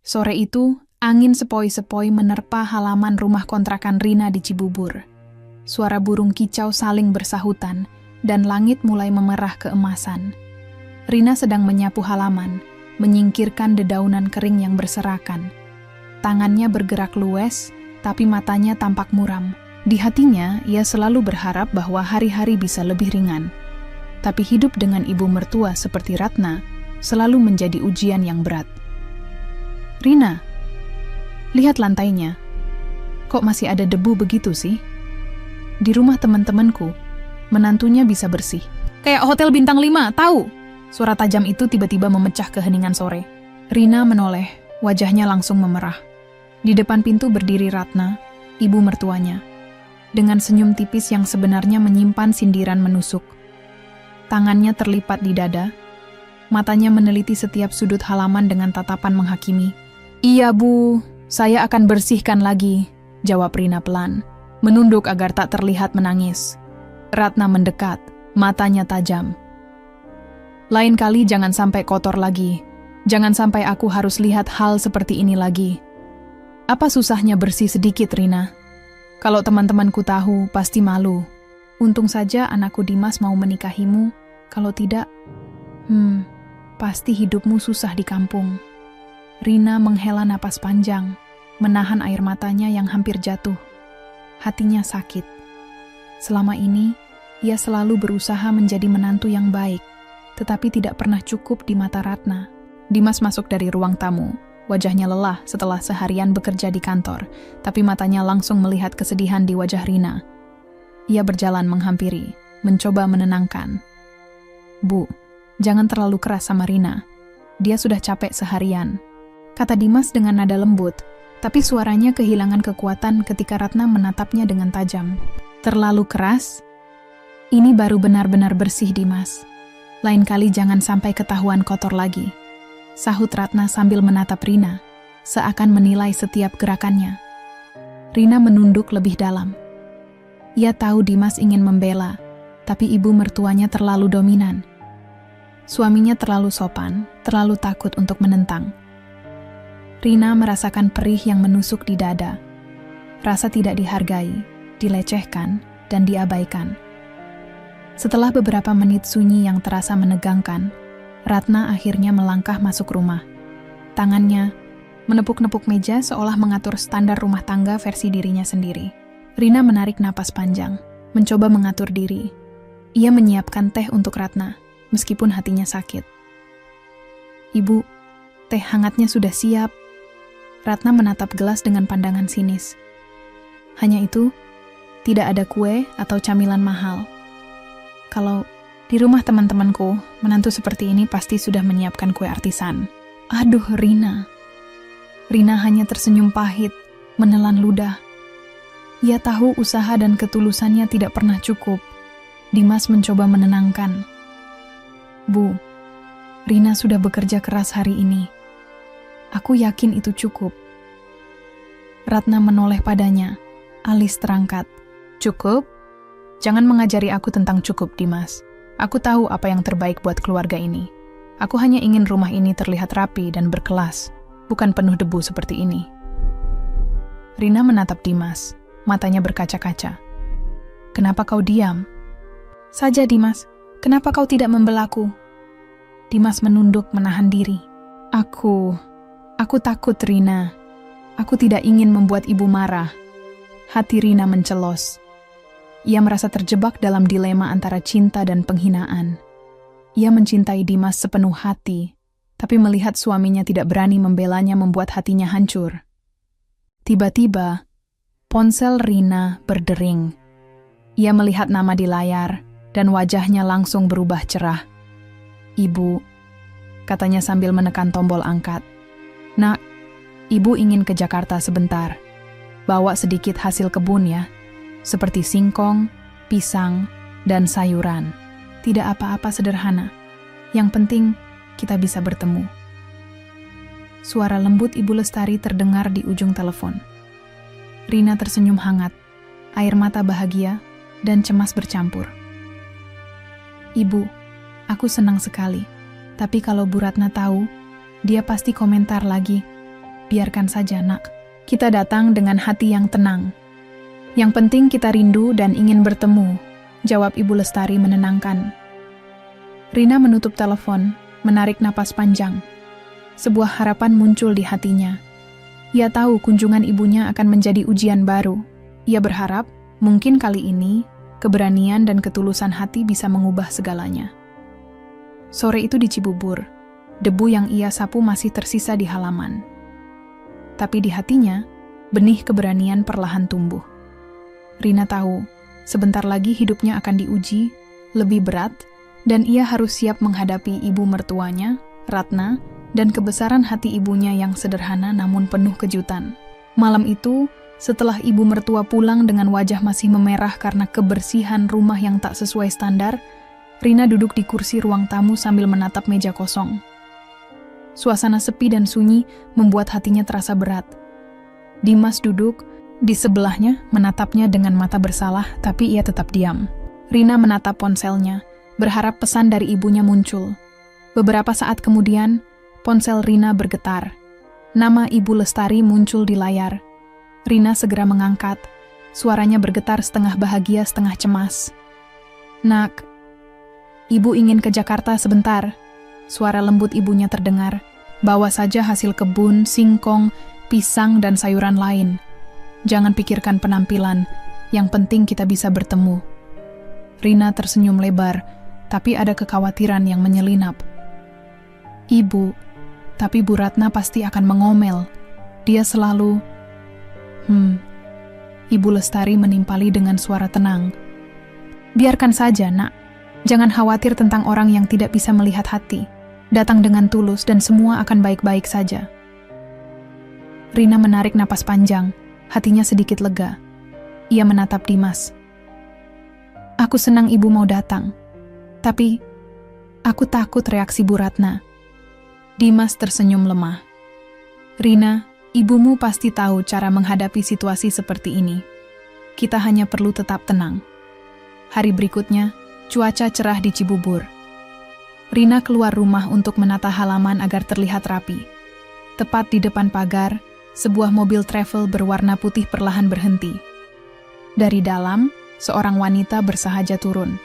Sore itu, angin sepoi-sepoi menerpa halaman rumah kontrakan Rina di Cibubur. Suara burung kicau saling bersahutan, dan langit mulai memerah keemasan. Rina sedang menyapu halaman, menyingkirkan dedaunan kering yang berserakan. Tangannya bergerak luwes, tapi matanya tampak muram. Di hatinya, ia selalu berharap bahwa hari-hari bisa lebih ringan. Tapi hidup dengan ibu mertua seperti Ratna selalu menjadi ujian yang berat. Rina, lihat lantainya. Kok masih ada debu begitu sih? Di rumah teman-temanku, menantunya bisa bersih. Kayak hotel bintang 5, tahu? Suara tajam itu tiba-tiba memecah keheningan sore. Rina menoleh, wajahnya langsung memerah. Di depan pintu berdiri Ratna, ibu mertuanya, dengan senyum tipis yang sebenarnya menyimpan sindiran menusuk. Tangannya terlipat di dada, matanya meneliti setiap sudut halaman dengan tatapan menghakimi. Iya Bu, saya akan bersihkan lagi, jawab Rina pelan, menunduk agar tak terlihat menangis. Ratna mendekat, matanya tajam. Lain kali jangan sampai kotor lagi, jangan sampai aku harus lihat hal seperti ini lagi. Apa susahnya bersih sedikit, Rina? Kalau teman-temanku tahu, pasti malu. Untung saja anakku Dimas mau menikahimu, kalau tidak, pasti hidupmu susah di kampung. Rina menghela napas panjang, menahan air matanya yang hampir jatuh. Hatinya sakit. Selama ini, ia selalu berusaha menjadi menantu yang baik, tetapi tidak pernah cukup di mata Ratna. Dimas masuk dari ruang tamu. Wajahnya lelah setelah seharian bekerja di kantor, tapi matanya langsung melihat kesedihan di wajah Rina. Ia berjalan menghampiri, mencoba menenangkan. Bu, jangan terlalu keras sama Rina. Dia sudah capek seharian, kata Dimas dengan nada lembut, tapi suaranya kehilangan kekuatan ketika Ratna menatapnya dengan tajam. Terlalu keras? Ini baru benar-benar bersih, Dimas. Lain kali jangan sampai ketahuan kotor lagi, sahut Ratna sambil menatap Rina, seakan menilai setiap gerakannya. Rina menunduk lebih dalam. Ia tahu Dimas ingin membela, tapi ibu mertuanya terlalu dominan. Suaminya terlalu sopan, terlalu takut untuk menentang. Rina merasakan perih yang menusuk di dada. Rasa tidak dihargai, dilecehkan, dan diabaikan. Setelah beberapa menit sunyi yang terasa menegangkan, Ratna akhirnya melangkah masuk rumah. Tangannya menepuk-nepuk meja seolah mengatur standar rumah tangga versi dirinya sendiri. Rina menarik napas panjang, mencoba mengatur diri. Ia menyiapkan teh untuk Ratna, meskipun hatinya sakit. Ibu, teh hangatnya sudah siap. Ratna menatap gelas dengan pandangan sinis. Hanya itu, tidak ada kue atau camilan mahal. Kalau di rumah teman-temanku, menantu seperti ini pasti sudah menyiapkan kue artisan. Aduh, Rina. Rina hanya tersenyum pahit, menelan ludah. Ia tahu usaha dan ketulusannya tidak pernah cukup. Dimas mencoba menenangkan. Bu, Rina sudah bekerja keras hari ini. Aku yakin itu cukup. Ratna menoleh padanya, alis terangkat. Cukup? Jangan mengajari aku tentang cukup, Dimas. Aku tahu apa yang terbaik buat keluarga ini. Aku hanya ingin rumah ini terlihat rapi dan berkelas, bukan penuh debu seperti ini. Rina menatap Dimas, matanya berkaca-kaca. Kenapa kau diam? Saja, Dimas. Kenapa kau tidak membelaku? Dimas menunduk menahan diri. Aku takut, Rina. Aku tidak ingin membuat ibu marah. Hati Rina mencelos. Ia merasa terjebak dalam dilema antara cinta dan penghinaan. Ia mencintai Dimas sepenuh hati, tapi melihat suaminya tidak berani membelanya membuat hatinya hancur. Tiba-tiba, ponsel Rina berdering. Ia melihat nama di layar, dan wajahnya langsung berubah cerah. Ibu, katanya sambil menekan tombol angkat. Nak, ibu ingin ke Jakarta sebentar. Bawa sedikit hasil kebun ya, seperti singkong, pisang, dan sayuran. Tidak apa-apa sederhana. Yang penting, kita bisa bertemu. Suara lembut Ibu Lestari terdengar di ujung telepon. Rina tersenyum hangat, air mata bahagia, dan cemas bercampur. Ibu, aku senang sekali. Tapi kalau Bu Ratna tahu, dia pasti komentar lagi. Biarkan saja, Nak. Kita datang dengan hati yang tenang. Yang penting kita rindu dan ingin bertemu, jawab Ibu Lestari menenangkan. Rina menutup telepon, menarik napas panjang. Sebuah harapan muncul di hatinya. Ia tahu kunjungan ibunya akan menjadi ujian baru. Ia berharap, mungkin kali ini, keberanian dan ketulusan hati bisa mengubah segalanya. Sore itu di Cibubur, debu yang ia sapu masih tersisa di halaman. Tapi di hatinya, benih keberanian perlahan tumbuh. Rina tahu, sebentar lagi hidupnya akan diuji, lebih berat, dan ia harus siap menghadapi ibu mertuanya, Ratna, dan kebesaran hati ibunya yang sederhana namun penuh kejutan. Malam itu, setelah ibu mertua pulang dengan wajah masih memerah karena kebersihan rumah yang tak sesuai standar, Rina duduk di kursi ruang tamu sambil menatap meja kosong. Suasana sepi dan sunyi membuat hatinya terasa berat. Dimas duduk di sebelahnya, menatapnya dengan mata bersalah, tapi ia tetap diam. Rina menatap ponselnya, berharap pesan dari ibunya muncul. Beberapa saat kemudian, ponsel Rina bergetar. Nama Ibu Lestari muncul di layar. Rina segera mengangkat. Suaranya bergetar setengah bahagia, setengah cemas. "Nak, Ibu ingin ke Jakarta sebentar." Suara lembut ibunya terdengar. "Bawa saja hasil kebun, singkong, pisang, dan sayuran lain. Jangan pikirkan penampilan, yang penting kita bisa bertemu." Rina tersenyum lebar, tapi ada kekhawatiran yang menyelinap. "Ibu, tapi Bu Ratna pasti akan mengomel. Dia selalu..." Ibu Lestari menimpali dengan suara tenang. "Biarkan saja, Nak. Jangan khawatir tentang orang yang tidak bisa melihat hati. Datang dengan tulus dan semua akan baik-baik saja." Rina menarik napas panjang, hatinya sedikit lega. Ia menatap Dimas. "Aku senang ibu mau datang. Tapi, aku takut reaksi Bu Ratna." Dimas tersenyum lemah. "Rina, ibumu pasti tahu cara menghadapi situasi seperti ini. Kita hanya perlu tetap tenang." Hari berikutnya, cuaca cerah di Cibubur. Rina keluar rumah untuk menata halaman agar terlihat rapi. Tepat di depan pagar, sebuah mobil travel berwarna putih perlahan berhenti. Dari dalam, seorang wanita bersahaja turun.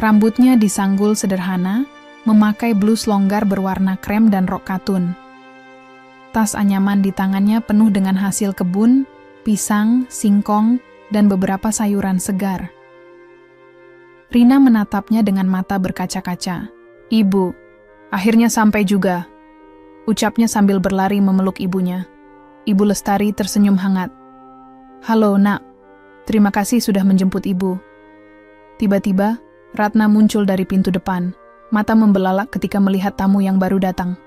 Rambutnya disanggul sederhana, memakai blus longgar berwarna krem dan rok katun. Tas anyaman di tangannya penuh dengan hasil kebun, pisang, singkong, dan beberapa sayuran segar. Rina menatapnya dengan mata berkaca-kaca. "Ibu, akhirnya sampai juga," ucapnya sambil berlari memeluk ibunya. Ibu Lestari tersenyum hangat. "Halo, Nak. Terima kasih sudah menjemput Ibu." Tiba-tiba, Ratna muncul dari pintu depan, mata membelalak ketika melihat tamu yang baru datang.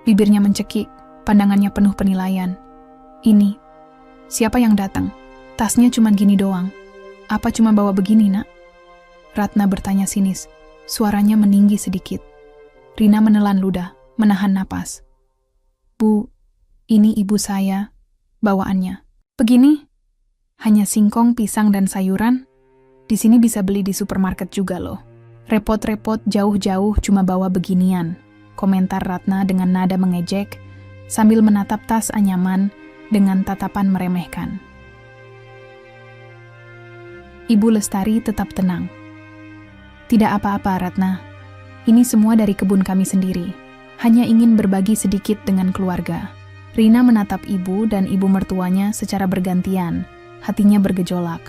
Bibirnya mencekik, pandangannya penuh penilaian. "Ini, siapa yang datang? Tasnya cuma gini doang. Apa cuma bawa begini, Nak?" Ratna bertanya sinis, suaranya meninggi sedikit. Rina menelan ludah, menahan napas. "Bu, ini ibu saya, bawaannya." "Begini? Hanya singkong, pisang, dan sayuran? Di sini bisa beli di supermarket juga loh. Repot-repot jauh-jauh cuma bawa beginian," komentar Ratna dengan nada mengejek, sambil menatap tas anyaman dengan tatapan meremehkan. Ibu Lestari tetap tenang. "Tidak apa-apa, Ratna. Ini semua dari kebun kami sendiri. Hanya ingin berbagi sedikit dengan keluarga." Rina menatap ibu dan ibu mertuanya secara bergantian. Hatinya bergejolak.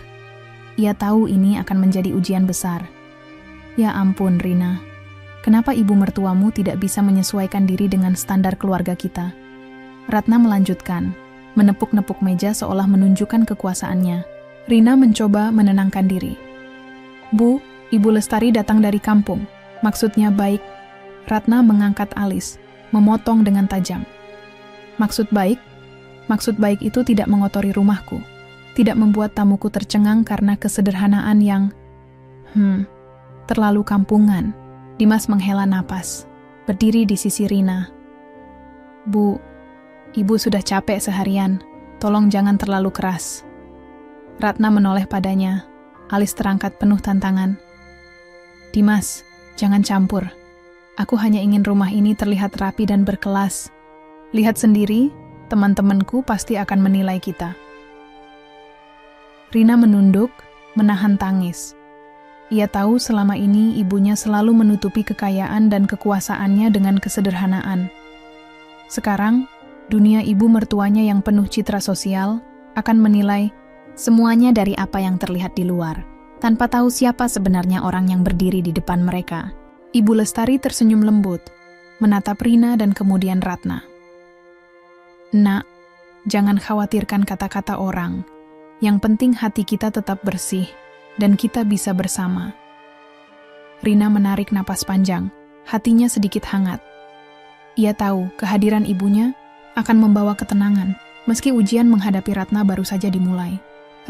Ia tahu ini akan menjadi ujian besar. "Ya ampun, Rina. Kenapa ibu mertuamu tidak bisa menyesuaikan diri dengan standar keluarga kita?" Ratna melanjutkan, menepuk-nepuk meja seolah menunjukkan kekuasaannya. Rina mencoba menenangkan diri. "Bu, Ibu Lestari datang dari kampung. Maksudnya baik." Ratna mengangkat alis, memotong dengan tajam. Maksud baik itu tidak mengotori rumahku. Tidak membuat tamuku tercengang karena kesederhanaan yang... terlalu kampungan." Dimas menghela napas, berdiri di sisi Rina. "Bu, ibu sudah capek seharian. Tolong jangan terlalu keras." Ratna menoleh padanya, alis terangkat penuh tantangan. "Dimas, jangan campur. Aku hanya ingin rumah ini terlihat rapi dan berkelas. Lihat sendiri, Teman-temanku pasti akan menilai kita. Rina menunduk, menahan tangis. Ia tahu selama ini ibunya selalu menutupi kekayaan dan kekuasaannya dengan kesederhanaan. Sekarang, dunia ibu mertuanya yang penuh citra sosial akan menilai semuanya dari apa yang terlihat di luar, tanpa tahu siapa sebenarnya orang yang berdiri di depan mereka. Ibu Lestari tersenyum lembut, menatap Rina dan kemudian Ratna. Nak, jangan khawatirkan kata-kata orang. Yang penting hati kita tetap bersih dan kita bisa bersama. Rina menarik napas panjang, hatinya sedikit hangat. Ia tahu kehadiran ibunya akan membawa ketenangan, meski ujian menghadapi Ratna baru saja dimulai.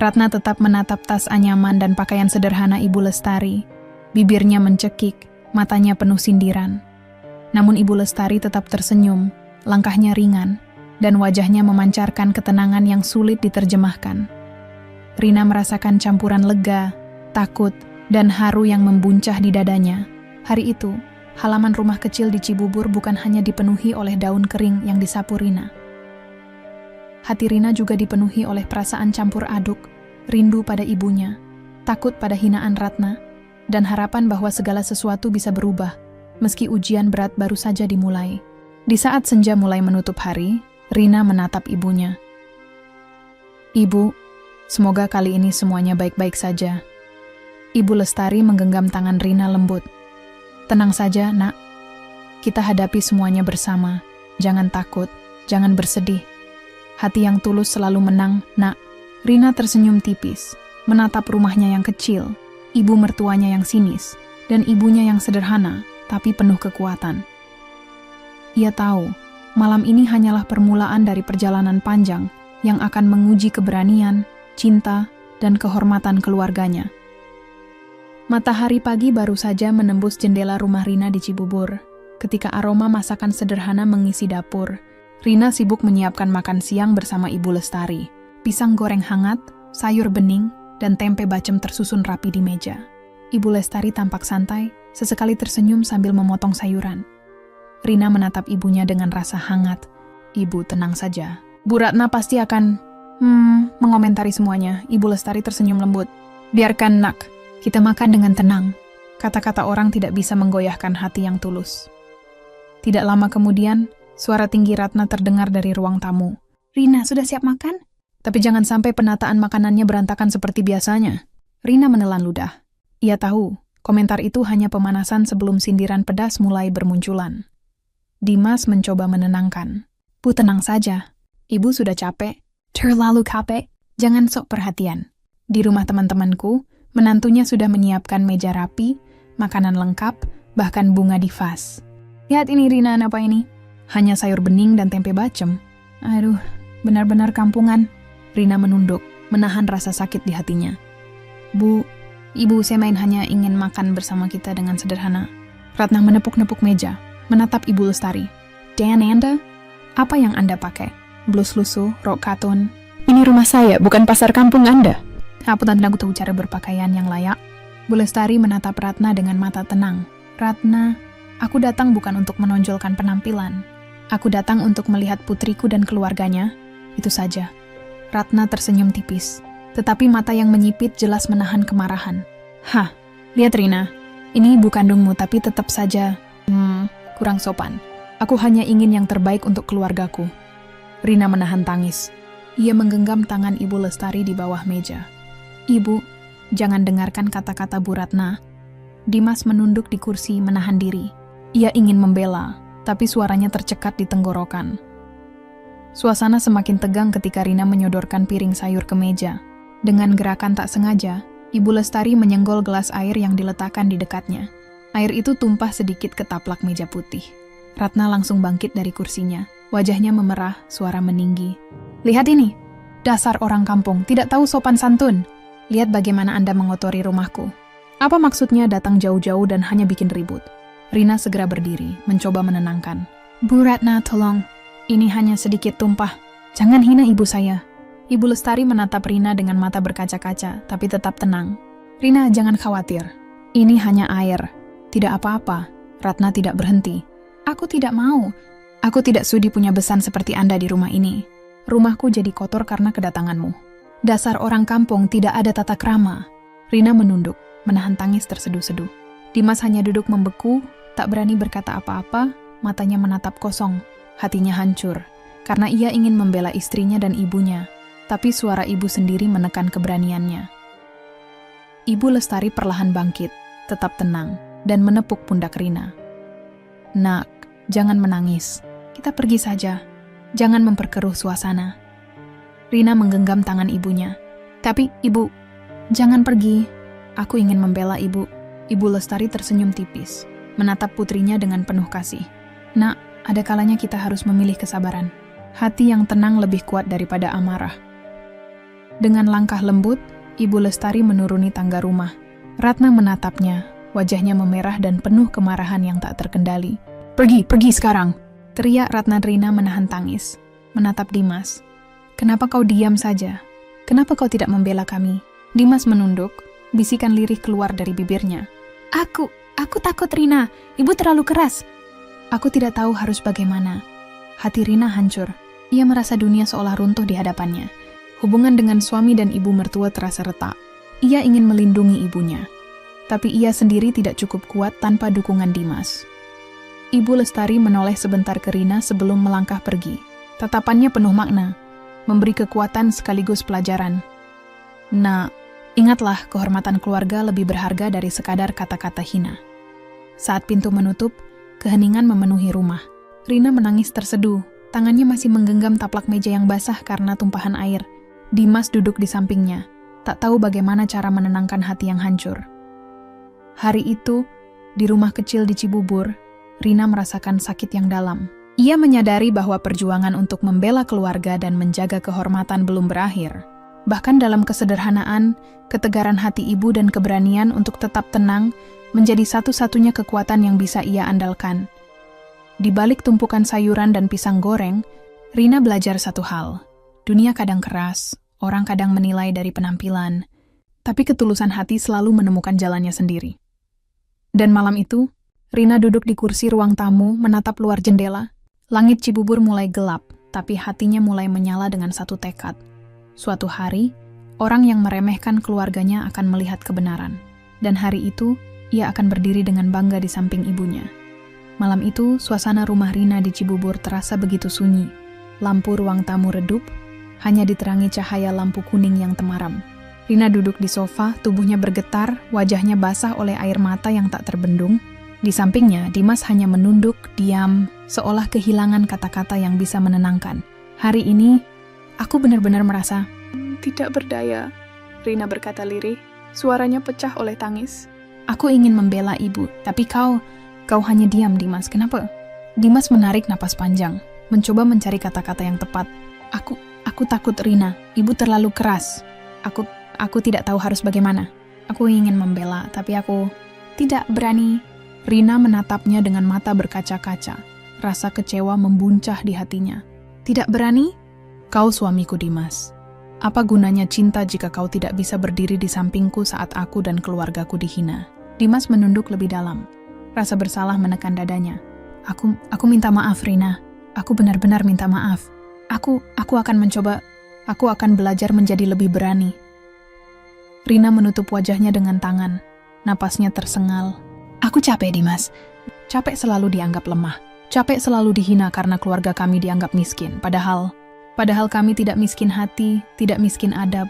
Ratna tetap menatap tas anyaman dan pakaian sederhana Ibu Lestari. Bibirnya mencekik, matanya penuh sindiran. Namun Ibu Lestari tetap tersenyum, langkahnya ringan, dan wajahnya memancarkan ketenangan yang sulit diterjemahkan. Rina merasakan campuran lega, takut, dan haru yang membuncah di dadanya. Hari itu, halaman rumah kecil di Cibubur bukan hanya dipenuhi oleh daun kering yang disapu Rina. Hati Rina juga dipenuhi oleh perasaan campur aduk, rindu pada ibunya, takut pada hinaan Ratna, dan harapan bahwa segala sesuatu bisa berubah, meski ujian berat baru saja dimulai. Di saat senja mulai menutup hari, Rina menatap ibunya. Ibu, semoga kali ini semuanya baik-baik saja. Ibu Lestari menggenggam tangan Rina lembut. Tenang saja, nak. Kita hadapi semuanya bersama. Jangan takut, jangan bersedih. Hati yang tulus selalu menang, nak. Rina tersenyum tipis, menatap rumahnya yang kecil, ibu mertuanya yang sinis, dan ibunya yang sederhana, tapi penuh kekuatan. Ia tahu, malam ini hanyalah permulaan dari perjalanan panjang yang akan menguji keberanian, cinta, dan kehormatan keluarganya. Matahari pagi baru saja menembus jendela rumah Rina di Cibubur. Ketika aroma masakan sederhana mengisi dapur, Rina sibuk menyiapkan makan siang bersama Ibu Lestari. Pisang goreng hangat, sayur bening, dan tempe bacem tersusun rapi di meja. Ibu Lestari tampak santai, sesekali tersenyum sambil memotong sayuran. Rina menatap ibunya dengan rasa hangat. Ibu, tenang saja. Bu Ratna pasti akan mengomentari semuanya. Ibu Lestari tersenyum lembut. Biarkan, nak, kita makan dengan tenang. Kata-kata orang tidak bisa menggoyahkan hati yang tulus. Tidak lama kemudian, suara tinggi Ratna terdengar dari ruang tamu. Rina, sudah siap makan? Tapi jangan sampai penataan makanannya berantakan seperti biasanya. Rina menelan ludah. Ia tahu, komentar itu hanya pemanasan sebelum sindiran pedas mulai bermunculan. Dimas mencoba menenangkan. Bu, tenang saja. Ibu sudah capek. Terlalu capek. Jangan sok perhatian. Di rumah teman-temanku, menantunya sudah menyiapkan meja rapi, makanan lengkap, bahkan bunga di vas. Lihat ini, Rina, apa ini? Hanya sayur bening dan tempe bacem. Aduh, benar-benar kampungan. Rina menunduk, menahan rasa sakit di hatinya. Bu, ibu, saya hanya ingin makan bersama kita dengan sederhana. Ratna menepuk-nepuk meja, menatap Ibu Lestari. Dan Anda, apa yang Anda pakai? Blus lusuh, rok katun. Ini rumah saya, bukan pasar kampung Anda. Apa tanda aku tahu cara berpakaian yang layak? Bu Lestari menatap Ratna dengan mata tenang. Ratna, aku datang bukan untuk menonjolkan penampilan. Aku datang untuk melihat putriku dan keluarganya. Itu saja. Ratna tersenyum tipis, tetapi mata yang menyipit jelas menahan kemarahan. Hah, lihat Rina, ini ibu kandungmu tapi tetap saja, kurang sopan. Aku hanya ingin yang terbaik untuk keluargaku. Rina menahan tangis. Ia menggenggam tangan Ibu Lestari di bawah meja. Ibu, jangan dengarkan kata-kata Bu Ratna. Dimas menunduk di kursi menahan diri. Ia ingin membela, tapi suaranya tercekat di tenggorokan. Suasana semakin tegang ketika Rina menyodorkan piring sayur ke meja. Dengan gerakan tak sengaja, Ibu Lestari menyenggol gelas air yang diletakkan di dekatnya. Air itu tumpah sedikit ke taplak meja putih. Ratna langsung bangkit dari kursinya. Wajahnya memerah, suara meninggi. Lihat ini, dasar orang kampung, tidak tahu sopan santun. Lihat bagaimana Anda mengotori rumahku. Apa maksudnya datang jauh-jauh dan hanya bikin ribut? Rina segera berdiri, mencoba menenangkan. Bu Ratna, tolong. Ini hanya sedikit tumpah. Jangan hina ibu saya. Ibu Lestari menatap Rina dengan mata berkaca-kaca, tapi tetap tenang. Rina, jangan khawatir. Ini hanya air. Tidak apa-apa. Ratna tidak berhenti. Aku tidak mau. Aku tidak sudi punya besan seperti Anda di rumah ini. Rumahku jadi kotor karena kedatanganmu. Dasar orang kampung tidak ada tata krama. Rina menunduk, menahan tangis terseduh-seduh. Dimas hanya duduk membeku, tak berani berkata apa-apa, matanya menatap kosong, hatinya hancur. Karena ia ingin membela istrinya dan ibunya, tapi suara ibu sendiri menekan keberaniannya. Ibu Lestari perlahan bangkit, tetap tenang, dan menepuk pundak Rina. Nak, jangan menangis. Kita pergi saja. Jangan memperkeruh suasana. Rina menggenggam tangan ibunya. Tapi, Ibu, jangan pergi. Aku ingin membela Ibu. Ibu Lestari tersenyum tipis, menatap putrinya dengan penuh kasih. Nak, ada kalanya kita harus memilih kesabaran. Hati yang tenang lebih kuat daripada amarah. Dengan langkah lembut, Ibu Lestari menuruni tangga rumah. Ratna menatapnya, wajahnya memerah dan penuh kemarahan yang tak terkendali. Pergi sekarang! Teriak Ratna. Rina menahan tangis, menatap Dimas. Kenapa kau diam saja? Kenapa kau tidak membela kami? Dimas menunduk, bisikan lirih keluar dari bibirnya. Aku takut Rina, Ibu terlalu keras. Aku tidak tahu harus bagaimana. Hati Rina hancur, ia merasa dunia seolah runtuh di hadapannya. Hubungan dengan suami dan ibu mertua terasa retak. Ia ingin melindungi ibunya, tapi ia sendiri tidak cukup kuat tanpa dukungan Dimas. Ibu Lestari menoleh sebentar ke Rina sebelum melangkah pergi. Tatapannya penuh makna, memberi kekuatan sekaligus pelajaran. Nah, ingatlah kehormatan keluarga lebih berharga dari sekadar kata-kata hina. Saat pintu menutup, keheningan memenuhi rumah. Rina menangis terseduh, tangannya masih menggenggam taplak meja yang basah karena tumpahan air. Dimas duduk di sampingnya, tak tahu bagaimana cara menenangkan hati yang hancur. Hari itu, di rumah kecil di Cibubur, Rina merasakan sakit yang dalam. Ia menyadari bahwa perjuangan untuk membela keluarga dan menjaga kehormatan belum berakhir. Bahkan dalam kesederhanaan, ketegaran hati ibu dan keberanian untuk tetap tenang menjadi satu-satunya kekuatan yang bisa ia andalkan. Di balik tumpukan sayuran dan pisang goreng, Rina belajar satu hal. Dunia kadang keras, orang kadang menilai dari penampilan, tapi ketulusan hati selalu menemukan jalannya sendiri. Dan malam itu, Rina duduk di kursi ruang tamu menatap luar jendela. Langit Cibubur mulai gelap, tapi hatinya mulai menyala dengan satu tekad. Suatu hari, orang yang meremehkan keluarganya akan melihat kebenaran. Dan hari itu, ia akan berdiri dengan bangga di samping ibunya. Malam itu, suasana rumah Rina di Cibubur terasa begitu sunyi. Lampu ruang tamu redup, hanya diterangi cahaya lampu kuning yang temaram. Rina duduk di sofa, tubuhnya bergetar, wajahnya basah oleh air mata yang tak terbendung. Di sampingnya, Dimas hanya menunduk, diam, seolah kehilangan kata-kata yang bisa menenangkan. Hari ini, aku benar-benar merasa tidak berdaya, Rina berkata lirih, suaranya pecah oleh tangis. Aku ingin membela ibu, tapi kau hanya diam, Dimas. Kenapa? Dimas menarik napas panjang, mencoba mencari kata-kata yang tepat. Aku takut, Rina. Ibu terlalu keras. Aku tidak tahu harus bagaimana. Aku ingin membela, tapi aku tidak berani. Rina menatapnya dengan mata berkaca-kaca. Rasa kecewa membuncah di hatinya. Tidak berani? Kau suamiku, Dimas. Apa gunanya cinta jika kau tidak bisa berdiri di sampingku saat aku dan keluargaku dihina? Dimas menunduk lebih dalam. Rasa bersalah menekan dadanya. Aku minta maaf, Rina. Aku benar-benar minta maaf. Aku akan mencoba. Aku akan belajar menjadi lebih berani. Rina menutup wajahnya dengan tangan. Napasnya tersengal. Aku capek, Dimas. Capek selalu dianggap lemah. Capek selalu dihina karena keluarga kami dianggap miskin. Padahal kami tidak miskin hati, tidak miskin adab.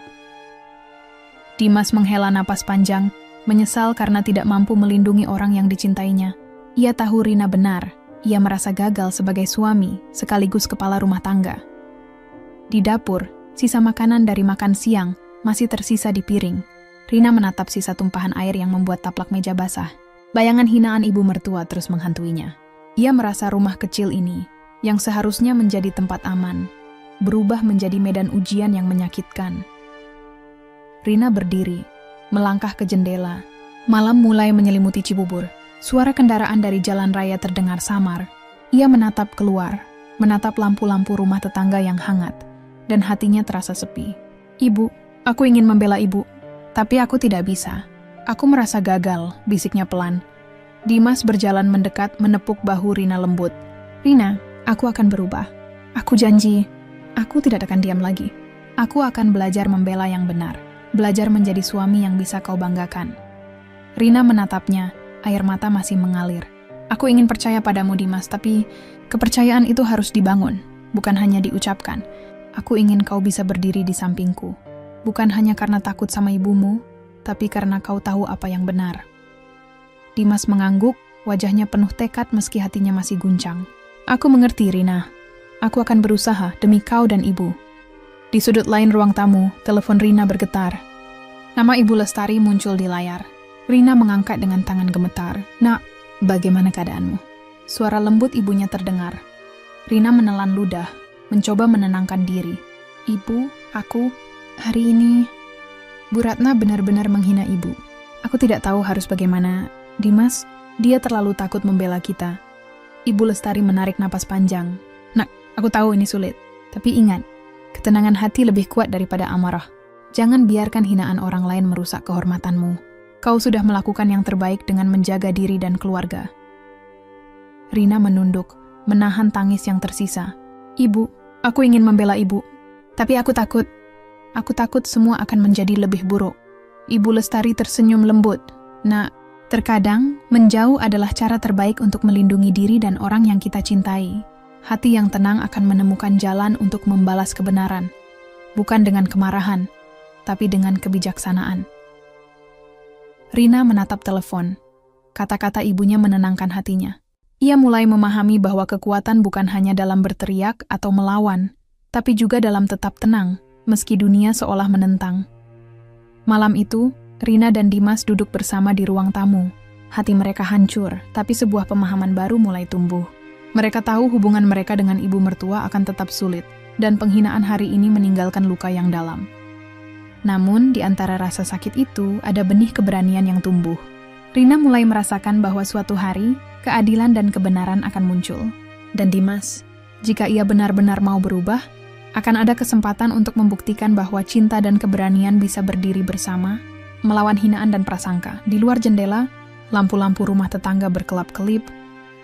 Dimas menghela napas panjang, menyesal karena tidak mampu melindungi orang yang dicintainya. Ia tahu Rina benar. Ia merasa gagal sebagai suami, sekaligus kepala rumah tangga. Di dapur, sisa makanan dari makan siang masih tersisa di piring. Rina menatap sisa tumpahan air yang membuat taplak meja basah. Bayangan hinaan ibu mertua terus menghantuinya. Ia merasa rumah kecil ini, yang seharusnya menjadi tempat aman, berubah menjadi medan ujian yang menyakitkan. Rina berdiri, melangkah ke jendela. Malam mulai menyelimuti Cibubur. Suara kendaraan dari jalan raya terdengar samar. Ia menatap keluar, menatap lampu-lampu rumah tetangga yang hangat, dan hatinya terasa sepi. Ibu, aku ingin membela ibu, tapi aku tidak bisa. Aku merasa gagal, bisiknya pelan. Dimas berjalan mendekat menepuk bahu Rina lembut. Rina, Aku akan berubah. Aku janji, aku tidak akan diam lagi. Aku akan belajar membela yang benar. Belajar menjadi suami yang bisa kau banggakan. Rina menatapnya, air mata masih mengalir. Aku ingin percaya padamu, Dimas, tapi kepercayaan itu harus dibangun, bukan hanya diucapkan. Aku ingin kau bisa berdiri di sampingku. Bukan hanya karena takut sama ibumu, tapi karena kau tahu apa yang benar. Dimas mengangguk, wajahnya penuh tekad meski hatinya masih guncang. Aku mengerti, Rina. Aku akan berusaha demi kau dan ibu. Di sudut lain ruang tamu, telepon Rina bergetar. Nama Ibu Lestari muncul di layar. Rina mengangkat dengan tangan gemetar. Nak, bagaimana keadaanmu? Suara lembut ibunya terdengar. Rina menelan ludah, mencoba menenangkan diri. Ibu, aku, hari ini... Bu Ratna benar-benar menghina ibu. Aku tidak tahu harus bagaimana. Dimas, dia terlalu takut membela kita. Ibu Lestari menarik napas panjang. Nak, aku tahu ini sulit. Tapi ingat, ketenangan hati lebih kuat daripada amarah. Jangan biarkan hinaan orang lain merusak kehormatanmu. Kau sudah melakukan yang terbaik dengan menjaga diri dan keluarga. Rina menunduk, menahan tangis yang tersisa. Ibu, aku ingin membela ibu. Tapi aku takut semua akan menjadi lebih buruk. Ibu Lestari tersenyum lembut. Nak, terkadang menjauh adalah cara terbaik untuk melindungi diri dan orang yang kita cintai. Hati yang tenang akan menemukan jalan untuk membalas kebenaran. Bukan dengan kemarahan, tapi dengan kebijaksanaan. Rina menatap telepon. Kata-kata ibunya menenangkan hatinya. Ia mulai memahami bahwa kekuatan bukan hanya dalam berteriak atau melawan, tapi juga dalam tetap tenang, meski dunia seolah menentang. Malam itu, Rina dan Dimas duduk bersama di ruang tamu. Hati mereka hancur, tapi sebuah pemahaman baru mulai tumbuh. Mereka tahu hubungan mereka dengan ibu mertua akan tetap sulit, dan penghinaan hari ini meninggalkan luka yang dalam. Namun, di antara rasa sakit itu, ada benih keberanian yang tumbuh. Rina mulai merasakan bahwa suatu hari, keadilan dan kebenaran akan muncul. Dan Dimas, jika ia benar-benar mau berubah, akan ada kesempatan untuk membuktikan bahwa cinta dan keberanian bisa berdiri bersama, melawan hinaan dan prasangka. Di luar jendela, lampu-lampu rumah tetangga berkelap-kelip,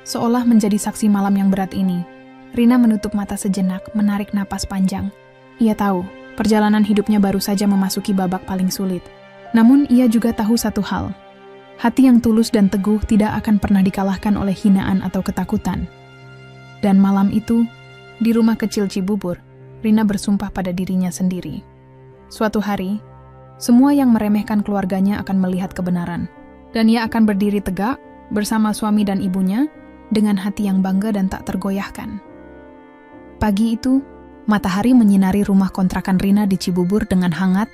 seolah menjadi saksi malam yang berat ini. Rina menutup mata sejenak, menarik napas panjang. Ia tahu, perjalanan hidupnya baru saja memasuki babak paling sulit. Namun ia juga tahu satu hal. Hati yang tulus dan teguh tidak akan pernah dikalahkan oleh hinaan atau ketakutan. Dan malam itu, di rumah kecil Cibubur, Rina bersumpah pada dirinya sendiri. Suatu hari, semua yang meremehkan keluarganya akan melihat kebenaran. Dan ia akan berdiri tegak bersama suami dan ibunya dengan hati yang bangga dan tak tergoyahkan. Pagi itu, matahari menyinari rumah kontrakan Rina di Cibubur dengan hangat,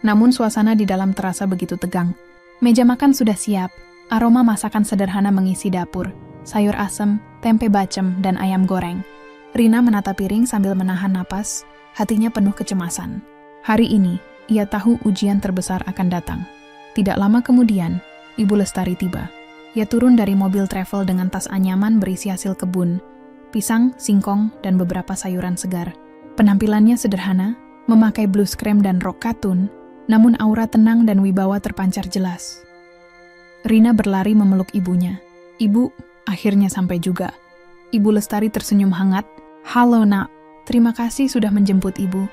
namun suasana di dalam terasa begitu tegang. Meja makan sudah siap, aroma masakan sederhana mengisi dapur, sayur asem, tempe bacem, dan ayam goreng. Rina menata piring sambil menahan napas, hatinya penuh kecemasan. Hari ini, ia tahu ujian terbesar akan datang. Tidak lama kemudian, Ibu Lestari tiba. Ia turun dari mobil travel dengan tas anyaman berisi hasil kebun, pisang, singkong, dan beberapa sayuran segar. Penampilannya sederhana, memakai blus krem dan rok katun, namun aura tenang dan wibawa terpancar jelas. Rina berlari memeluk ibunya. Ibu, akhirnya sampai juga. Ibu Lestari tersenyum hangat. Halo nak, terima kasih sudah menjemput ibu.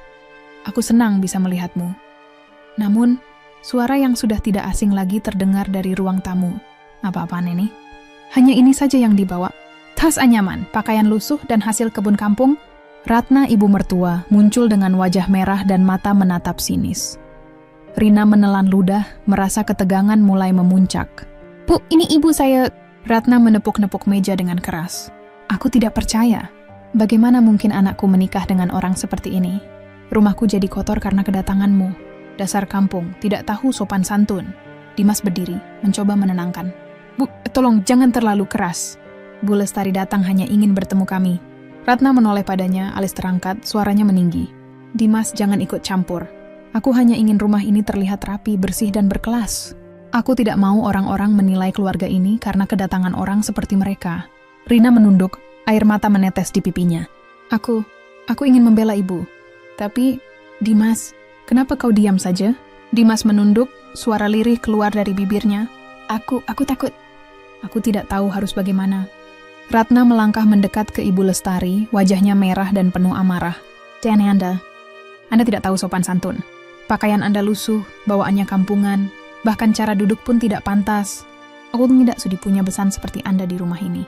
Aku senang bisa melihatmu. Namun, suara yang sudah tidak asing lagi terdengar dari ruang tamu. Apa-apaan ini? Hanya ini saja yang dibawa. Tas anyaman, pakaian lusuh, dan hasil kebun kampung. Ratna ibu mertua muncul dengan wajah merah dan mata menatap sinis. Rina menelan ludah, merasa ketegangan mulai memuncak. Bu, ini ibu saya. Ratna menepuk-nepuk meja dengan keras. Aku tidak percaya. Bagaimana mungkin anakku menikah dengan orang seperti ini? Rumahku jadi kotor karena kedatanganmu. Dasar kampung, tidak tahu sopan santun. Dimas berdiri, mencoba menenangkan. Bu, tolong jangan terlalu keras. Bu Lestari datang hanya ingin bertemu kami. Ratna menoleh padanya, alis terangkat, suaranya meninggi. Dimas, jangan ikut campur. Aku hanya ingin rumah ini terlihat rapi, bersih, dan berkelas. Aku tidak mau orang-orang menilai keluarga ini karena kedatangan orang seperti mereka. Rina menunduk, air mata menetes di pipinya. Aku ingin membela ibu. Tapi, Dimas, kenapa kau diam saja? Dimas menunduk, suara lirih keluar dari bibirnya. Aku takut. Aku tidak tahu harus bagaimana. Ratna melangkah mendekat ke Ibu Lestari, wajahnya merah dan penuh amarah. "Tiane Anda tidak tahu sopan santun. Pakaian Anda lusuh, bawaannya kampungan, bahkan cara duduk pun tidak pantas. Aku tidak sudi punya besan seperti Anda di rumah ini."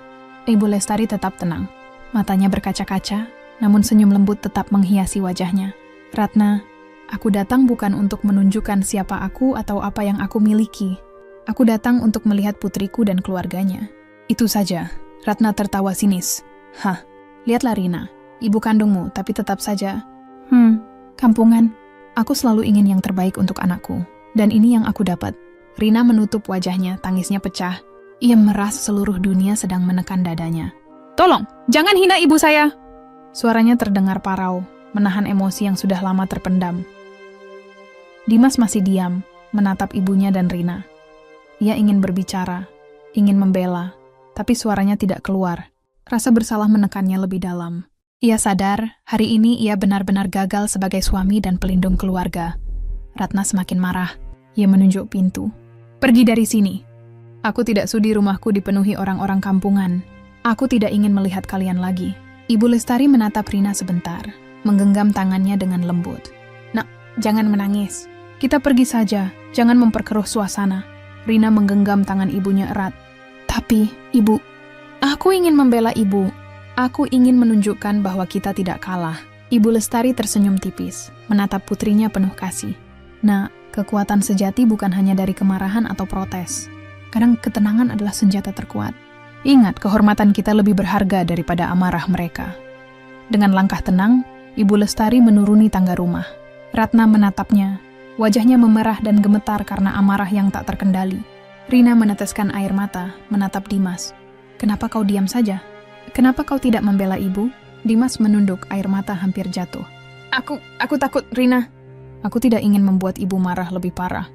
Ibu Lestari tetap tenang. Matanya berkaca-kaca, namun senyum lembut tetap menghiasi wajahnya. "Ratna, aku datang bukan untuk menunjukkan siapa aku atau apa yang aku miliki. Aku datang untuk melihat putriku dan keluarganya. Itu saja." Ratna tertawa sinis. "Hah, lihatlah Rina, ibu kandungmu, tapi tetap saja. Kampungan. Aku selalu ingin yang terbaik untuk anakku, dan ini yang aku dapat." Rina menutup wajahnya, tangisnya pecah. Ia meras seluruh dunia sedang menekan dadanya. "Tolong, jangan hina ibu saya!" Suaranya terdengar parau, menahan emosi yang sudah lama terpendam. Dimas masih diam, menatap ibunya dan Rina. Ia ingin berbicara, ingin membela, tapi suaranya tidak keluar. Rasa bersalah menekannya lebih dalam. Ia sadar, hari ini ia benar-benar gagal sebagai suami dan pelindung keluarga. Ratna semakin marah. Ia menunjuk pintu. "Pergi dari sini. Aku tidak sudi rumahku dipenuhi orang-orang kampungan. Aku tidak ingin melihat kalian lagi." Ibu Lestari menatap Rina sebentar, menggenggam tangannya dengan lembut. "Nak, jangan menangis. Kita pergi saja, jangan memperkeruh suasana." Rina menggenggam tangan ibunya erat. "Tapi, Ibu, aku ingin membela Ibu. Aku ingin menunjukkan bahwa kita tidak kalah." Ibu Lestari tersenyum tipis, menatap putrinya penuh kasih. "Nak, kekuatan sejati bukan hanya dari kemarahan atau protes. Kadang ketenangan adalah senjata terkuat. Ingat, kehormatan kita lebih berharga daripada amarah mereka." Dengan langkah tenang, Ibu Lestari menuruni tangga rumah. Ratna menatapnya, wajahnya memerah dan gemetar karena amarah yang tak terkendali. Rina meneteskan air mata, menatap Dimas. "Kenapa kau diam saja? Kenapa kau tidak membela ibu?" Dimas menunduk, air mata hampir jatuh. Aku takut, Rina. Aku tidak ingin membuat ibu marah lebih parah.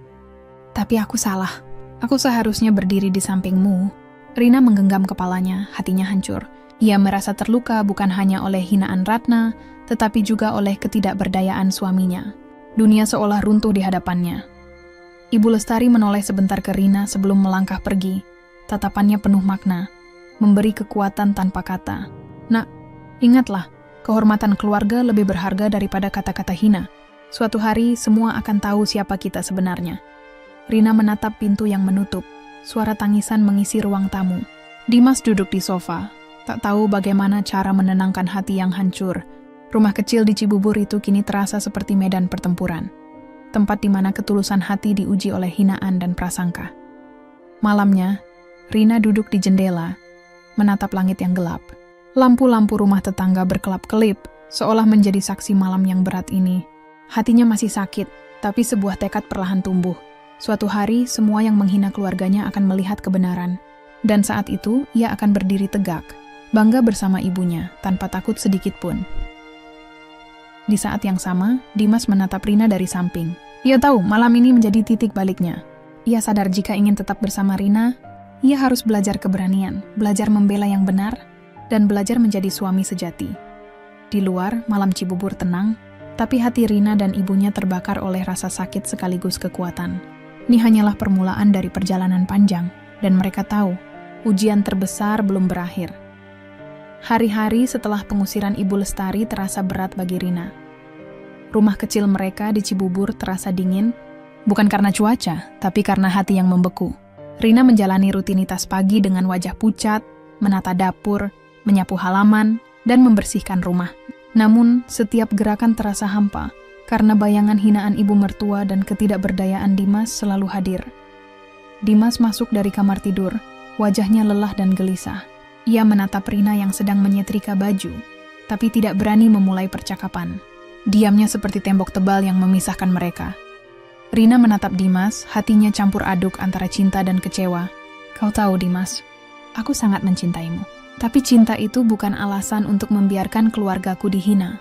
Tapi aku salah. Aku seharusnya berdiri di sampingmu." Rina menggenggam kepalanya, hatinya hancur. Ia merasa terluka bukan hanya oleh hinaan Ratna, tetapi juga oleh ketidakberdayaan suaminya. Dunia seolah runtuh di hadapannya. Ibu Lestari menoleh sebentar ke Rina sebelum melangkah pergi. Tatapannya penuh makna, memberi kekuatan tanpa kata. "Nak, ingatlah, kehormatan keluarga lebih berharga daripada kata-kata hina. Suatu hari semua akan tahu siapa kita sebenarnya." Rina menatap pintu yang menutup. Suara tangisan mengisi ruang tamu. Dimas duduk di sofa, tak tahu bagaimana cara menenangkan hati yang hancur. Rumah kecil di Cibubur itu kini terasa seperti medan pertempuran. Tempat di mana ketulusan hati diuji oleh hinaan dan prasangka. Malamnya, Rina duduk di jendela, menatap langit yang gelap. Lampu-lampu rumah tetangga berkelap-kelip, seolah menjadi saksi malam yang berat ini. Hatinya masih sakit, tapi sebuah tekad perlahan tumbuh. Suatu hari, semua yang menghina keluarganya akan melihat kebenaran. Dan saat itu, ia akan berdiri tegak, bangga bersama ibunya, tanpa takut sedikit pun. Di saat yang sama, Dimas menatap Rina dari samping. Ia tahu malam ini menjadi titik baliknya. Ia sadar jika ingin tetap bersama Rina, ia harus belajar keberanian, belajar membela yang benar, dan belajar menjadi suami sejati. Di luar, malam Cibubur tenang, tapi hati Rina dan ibunya terbakar oleh rasa sakit sekaligus kekuatan. Ini hanyalah permulaan dari perjalanan panjang, dan mereka tahu, ujian terbesar belum berakhir. Hari-hari setelah pengusiran Ibu Lestari terasa berat bagi Rina. Rumah kecil mereka di Cibubur terasa dingin, bukan karena cuaca, tapi karena hati yang membeku. Rina menjalani rutinitas pagi dengan wajah pucat, menata dapur, menyapu halaman, dan membersihkan rumah. Namun, setiap gerakan terasa hampa, karena bayangan hinaan ibu mertua dan ketidakberdayaan Dimas selalu hadir. Dimas masuk dari kamar tidur, wajahnya lelah dan gelisah. Ia menatap Rina yang sedang menyetrika baju, tapi tidak berani memulai percakapan. Diamnya seperti tembok tebal yang memisahkan mereka. Rina menatap Dimas, hatinya campur aduk antara cinta dan kecewa. "Kau tahu, Dimas, aku sangat mencintaimu. Tapi cinta itu bukan alasan untuk membiarkan keluargaku dihina."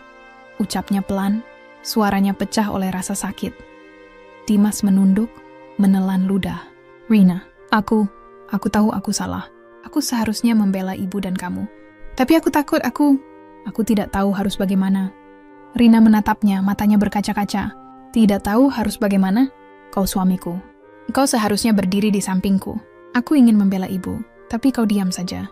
Ucapnya pelan, suaranya pecah oleh rasa sakit. Dimas menunduk, menelan ludah. "Rina, aku tahu aku salah. Aku seharusnya membela ibu dan kamu. Tapi aku takut, aku tidak tahu harus bagaimana." Rina menatapnya, matanya berkaca-kaca. "Tidak tahu harus bagaimana? Kau suamiku. Kau seharusnya berdiri di sampingku. Aku ingin membela ibu, tapi kau diam saja."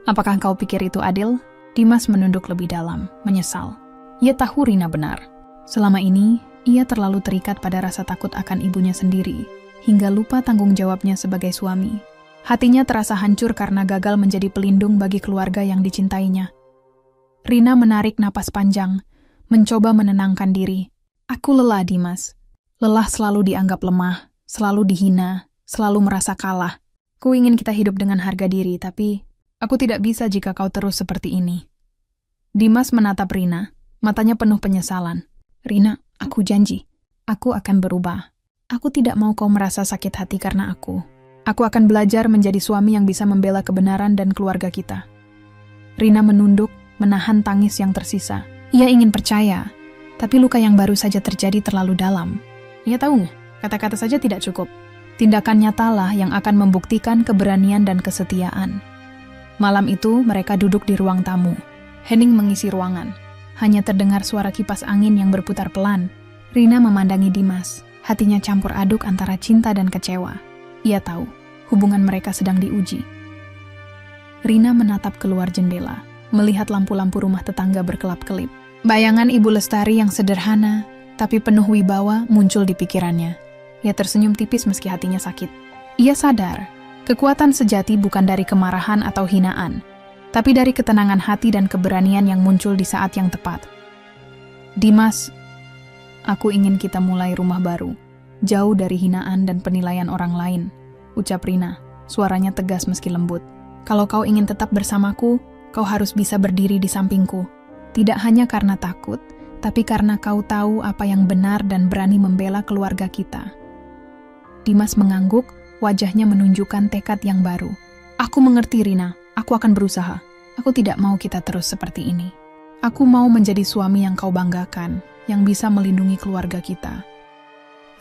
Apakah kau pikir itu adil? Dimas menunduk lebih dalam, menyesal. Ia tahu Rina benar. Selama ini, ia terlalu terikat pada rasa takut akan ibunya sendiri, hingga lupa tanggung jawabnya sebagai suami. Hatinya terasa hancur karena gagal menjadi pelindung bagi keluarga yang dicintainya. Rina menarik napas panjang, mencoba menenangkan diri. Aku lelah, Dimas. Lelah selalu dianggap lemah, selalu dihina, selalu merasa kalah. Ku ingin kita hidup dengan harga diri, tapi aku tidak bisa jika kau terus seperti ini. Dimas menatap Rina, matanya penuh penyesalan. Rina, aku janji, aku akan berubah. Aku tidak mau kau merasa sakit hati karena aku. Aku akan belajar menjadi suami yang bisa membela kebenaran dan keluarga kita. Rina menunduk, menahan tangis yang tersisa. Ia ingin percaya, tapi luka yang baru saja terjadi terlalu dalam. Ia tahu, kata-kata saja tidak cukup. Tindakan nyatalah yang akan membuktikan keberanian dan kesetiaan. Malam itu, mereka duduk di ruang tamu. Henning mengisi ruangan. Hanya terdengar suara kipas angin yang berputar pelan. Rina memandangi Dimas. Hatinya campur aduk antara cinta dan kecewa. Ia tahu, hubungan mereka sedang diuji. Rina menatap keluar jendela, melihat lampu-lampu rumah tetangga berkelap-kelip. Bayangan Ibu Lestari yang sederhana, tapi penuh wibawa muncul di pikirannya. Ia tersenyum tipis meski hatinya sakit. Ia sadar, kekuatan sejati bukan dari kemarahan atau hinaan, tapi dari ketenangan hati dan keberanian yang muncul di saat yang tepat. Dimas, aku ingin kita mulai rumah baru, jauh dari hinaan dan penilaian orang lain, ucap Rina, suaranya tegas meski lembut. Kalau kau ingin tetap bersamaku, kau harus bisa berdiri di sampingku. Tidak hanya karena takut, tapi karena kau tahu apa yang benar dan berani membela keluarga kita. Dimas mengangguk, wajahnya menunjukkan tekad yang baru. Aku mengerti, Rina. Aku akan berusaha. Aku tidak mau kita terus seperti ini. Aku mau menjadi suami yang kau banggakan, yang bisa melindungi keluarga kita.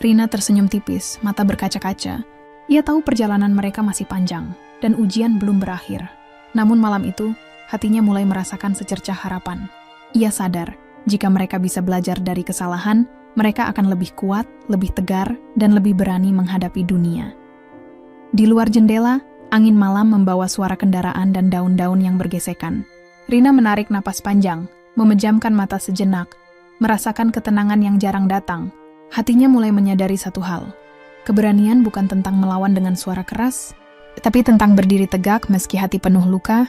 Rina tersenyum tipis, mata berkaca-kaca. Ia tahu perjalanan mereka masih panjang, dan ujian belum berakhir. Namun malam itu, hatinya mulai merasakan secercah harapan. Ia sadar, jika mereka bisa belajar dari kesalahan, mereka akan lebih kuat, lebih tegar, dan lebih berani menghadapi dunia. Di luar jendela, angin malam membawa suara kendaraan dan daun-daun yang bergesekan. Rina menarik napas panjang, memejamkan mata sejenak, merasakan ketenangan yang jarang datang. Hatinya mulai menyadari satu hal. Keberanian bukan tentang melawan dengan suara keras, tapi tentang berdiri tegak meski hati penuh luka,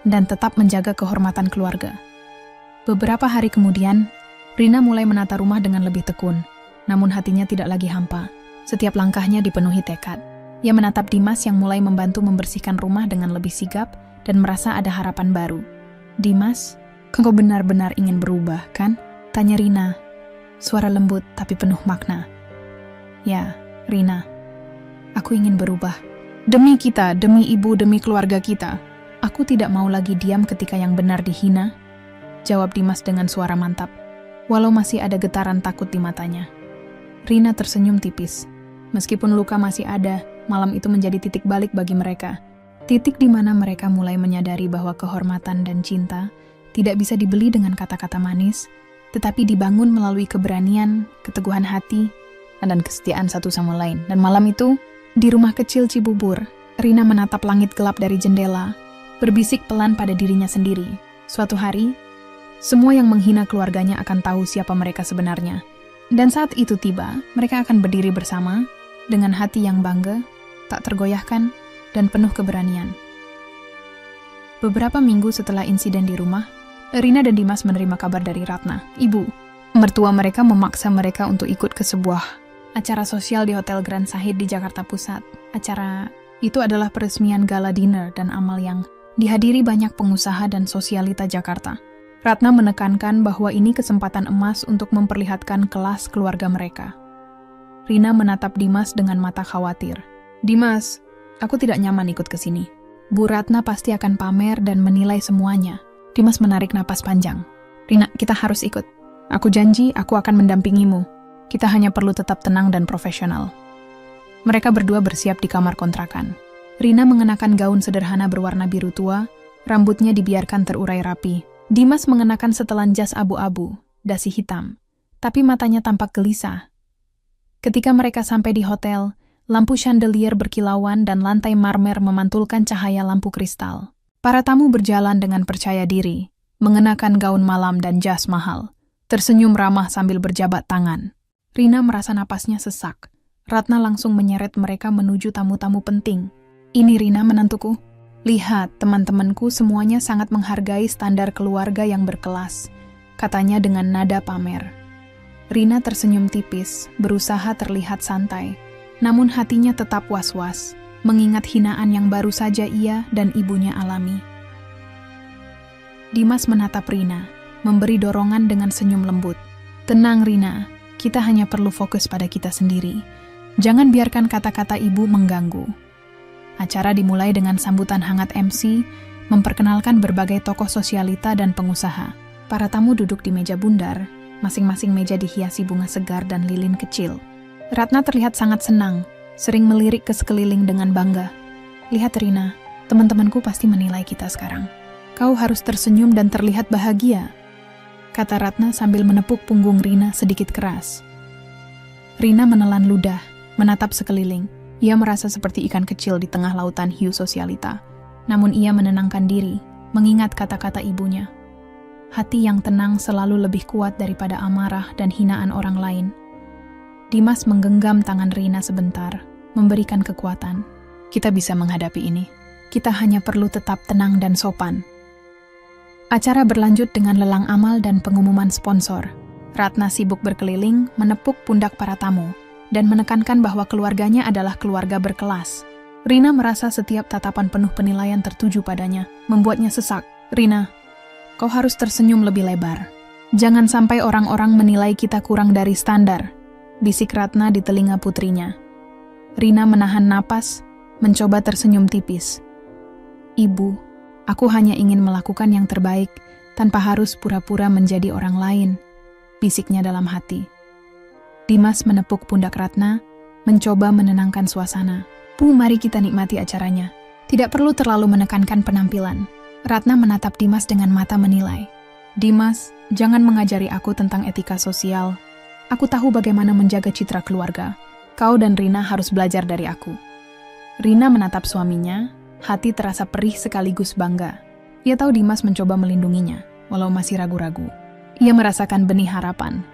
dan tetap menjaga kehormatan keluarga. Beberapa hari kemudian, Rina mulai menata rumah dengan lebih tekun, namun hatinya tidak lagi hampa. Setiap langkahnya dipenuhi tekad. Ia menatap Dimas yang mulai membantu membersihkan rumah dengan lebih sigap dan merasa ada harapan baru. Dimas, kau benar-benar ingin berubah, kan? Tanya Rina, suara lembut tapi penuh makna. Ya, Rina, aku ingin berubah. Demi kita, demi ibu, demi keluarga kita. Aku tidak mau lagi diam ketika yang benar dihina, jawab Dimas dengan suara mantap, walau masih ada getaran takut di matanya. Rina tersenyum tipis. Meskipun luka masih ada, malam itu menjadi titik balik bagi mereka. Titik di mana mereka mulai menyadari bahwa kehormatan dan cinta tidak bisa dibeli dengan kata-kata manis, tetapi dibangun melalui keberanian, keteguhan hati, dan kesetiaan satu sama lain. Dan malam itu, di rumah kecil Cibubur, Rina menatap langit gelap dari jendela, berbisik pelan pada dirinya sendiri. Suatu hari, semua yang menghina keluarganya akan tahu siapa mereka sebenarnya. Dan saat itu tiba, mereka akan berdiri bersama, dengan hati yang bangga, tak tergoyahkan, dan penuh keberanian. Beberapa minggu setelah insiden di rumah, Rina dan Dimas menerima kabar dari Ratna, ibu. Mertua mereka memaksa mereka untuk ikut ke sebuah acara sosial di Hotel Grand Sahid di Jakarta Pusat. Acara itu adalah peresmian gala dinner dan amal yang dihadiri banyak pengusaha dan sosialita Jakarta. Ratna menekankan bahwa ini kesempatan emas untuk memperlihatkan kelas keluarga mereka. Rina menatap Dimas dengan mata khawatir. Dimas, aku tidak nyaman ikut ke sini. Bu Ratna pasti akan pamer dan menilai semuanya. Dimas menarik napas panjang. Rina, kita harus ikut. Aku janji aku akan mendampingimu. Kita hanya perlu tetap tenang dan profesional. Mereka berdua bersiap di kamar kontrakan. Rina mengenakan gaun sederhana berwarna biru tua, rambutnya dibiarkan terurai rapi. Dimas mengenakan setelan jas abu-abu, dasi hitam, tapi matanya tampak gelisah. Ketika mereka sampai di hotel, lampu chandelier berkilauan dan lantai marmer memantulkan cahaya lampu kristal. Para tamu berjalan dengan percaya diri, mengenakan gaun malam dan jas mahal, tersenyum ramah sambil berjabat tangan. Rina merasa napasnya sesak. Ratna langsung menyeret mereka menuju tamu-tamu penting. Ini Rina menantuku. Lihat, teman-temanku semuanya sangat menghargai standar keluarga yang berkelas, katanya dengan nada pamer. Rina tersenyum tipis, berusaha terlihat santai, namun hatinya tetap was-was, mengingat hinaan yang baru saja ia dan ibunya alami. Dimas menatap Rina, memberi dorongan dengan senyum lembut. Tenang Rina, kita hanya perlu fokus pada kita sendiri. Jangan biarkan kata-kata ibu mengganggu. Acara dimulai dengan sambutan hangat MC, memperkenalkan berbagai tokoh sosialita dan pengusaha. Para tamu duduk di meja bundar, masing-masing meja dihiasi bunga segar dan lilin kecil. Ratna terlihat sangat senang, sering melirik ke sekeliling dengan bangga. Lihat Rina, teman-temanku pasti menilai kita sekarang. Kau harus tersenyum dan terlihat bahagia, kata Ratna sambil menepuk punggung Rina sedikit keras. Rina menelan ludah, menatap sekeliling. Ia merasa seperti ikan kecil di tengah lautan hiu sosialita. Namun ia menenangkan diri, mengingat kata-kata ibunya. Hati yang tenang selalu lebih kuat daripada amarah dan hinaan orang lain. Dimas menggenggam tangan Rina sebentar, memberikan kekuatan. Kita bisa menghadapi ini. Kita hanya perlu tetap tenang dan sopan. Acara berlanjut dengan lelang amal dan pengumuman sponsor. Ratna sibuk berkeliling, menepuk pundak para tamu, dan menekankan bahwa keluarganya adalah keluarga berkelas. Rina merasa setiap tatapan penuh penilaian tertuju padanya, membuatnya sesak. Rina, kau harus tersenyum lebih lebar. Jangan sampai orang-orang menilai kita kurang dari standar, bisik Ratna di telinga putrinya. Rina menahan napas, mencoba tersenyum tipis. Ibu, aku hanya ingin melakukan yang terbaik, tanpa harus pura-pura menjadi orang lain, bisiknya dalam hati. Dimas menepuk pundak Ratna, mencoba menenangkan suasana. Bu, mari kita nikmati acaranya. Tidak perlu terlalu menekankan penampilan. Ratna menatap Dimas dengan mata menilai. Dimas, jangan mengajari aku tentang etika sosial. Aku tahu bagaimana menjaga citra keluarga. Kau dan Rina harus belajar dari aku. Rina menatap suaminya, hati terasa perih sekaligus bangga. Ia tahu Dimas mencoba melindunginya, walau masih ragu-ragu. Ia merasakan benih harapan.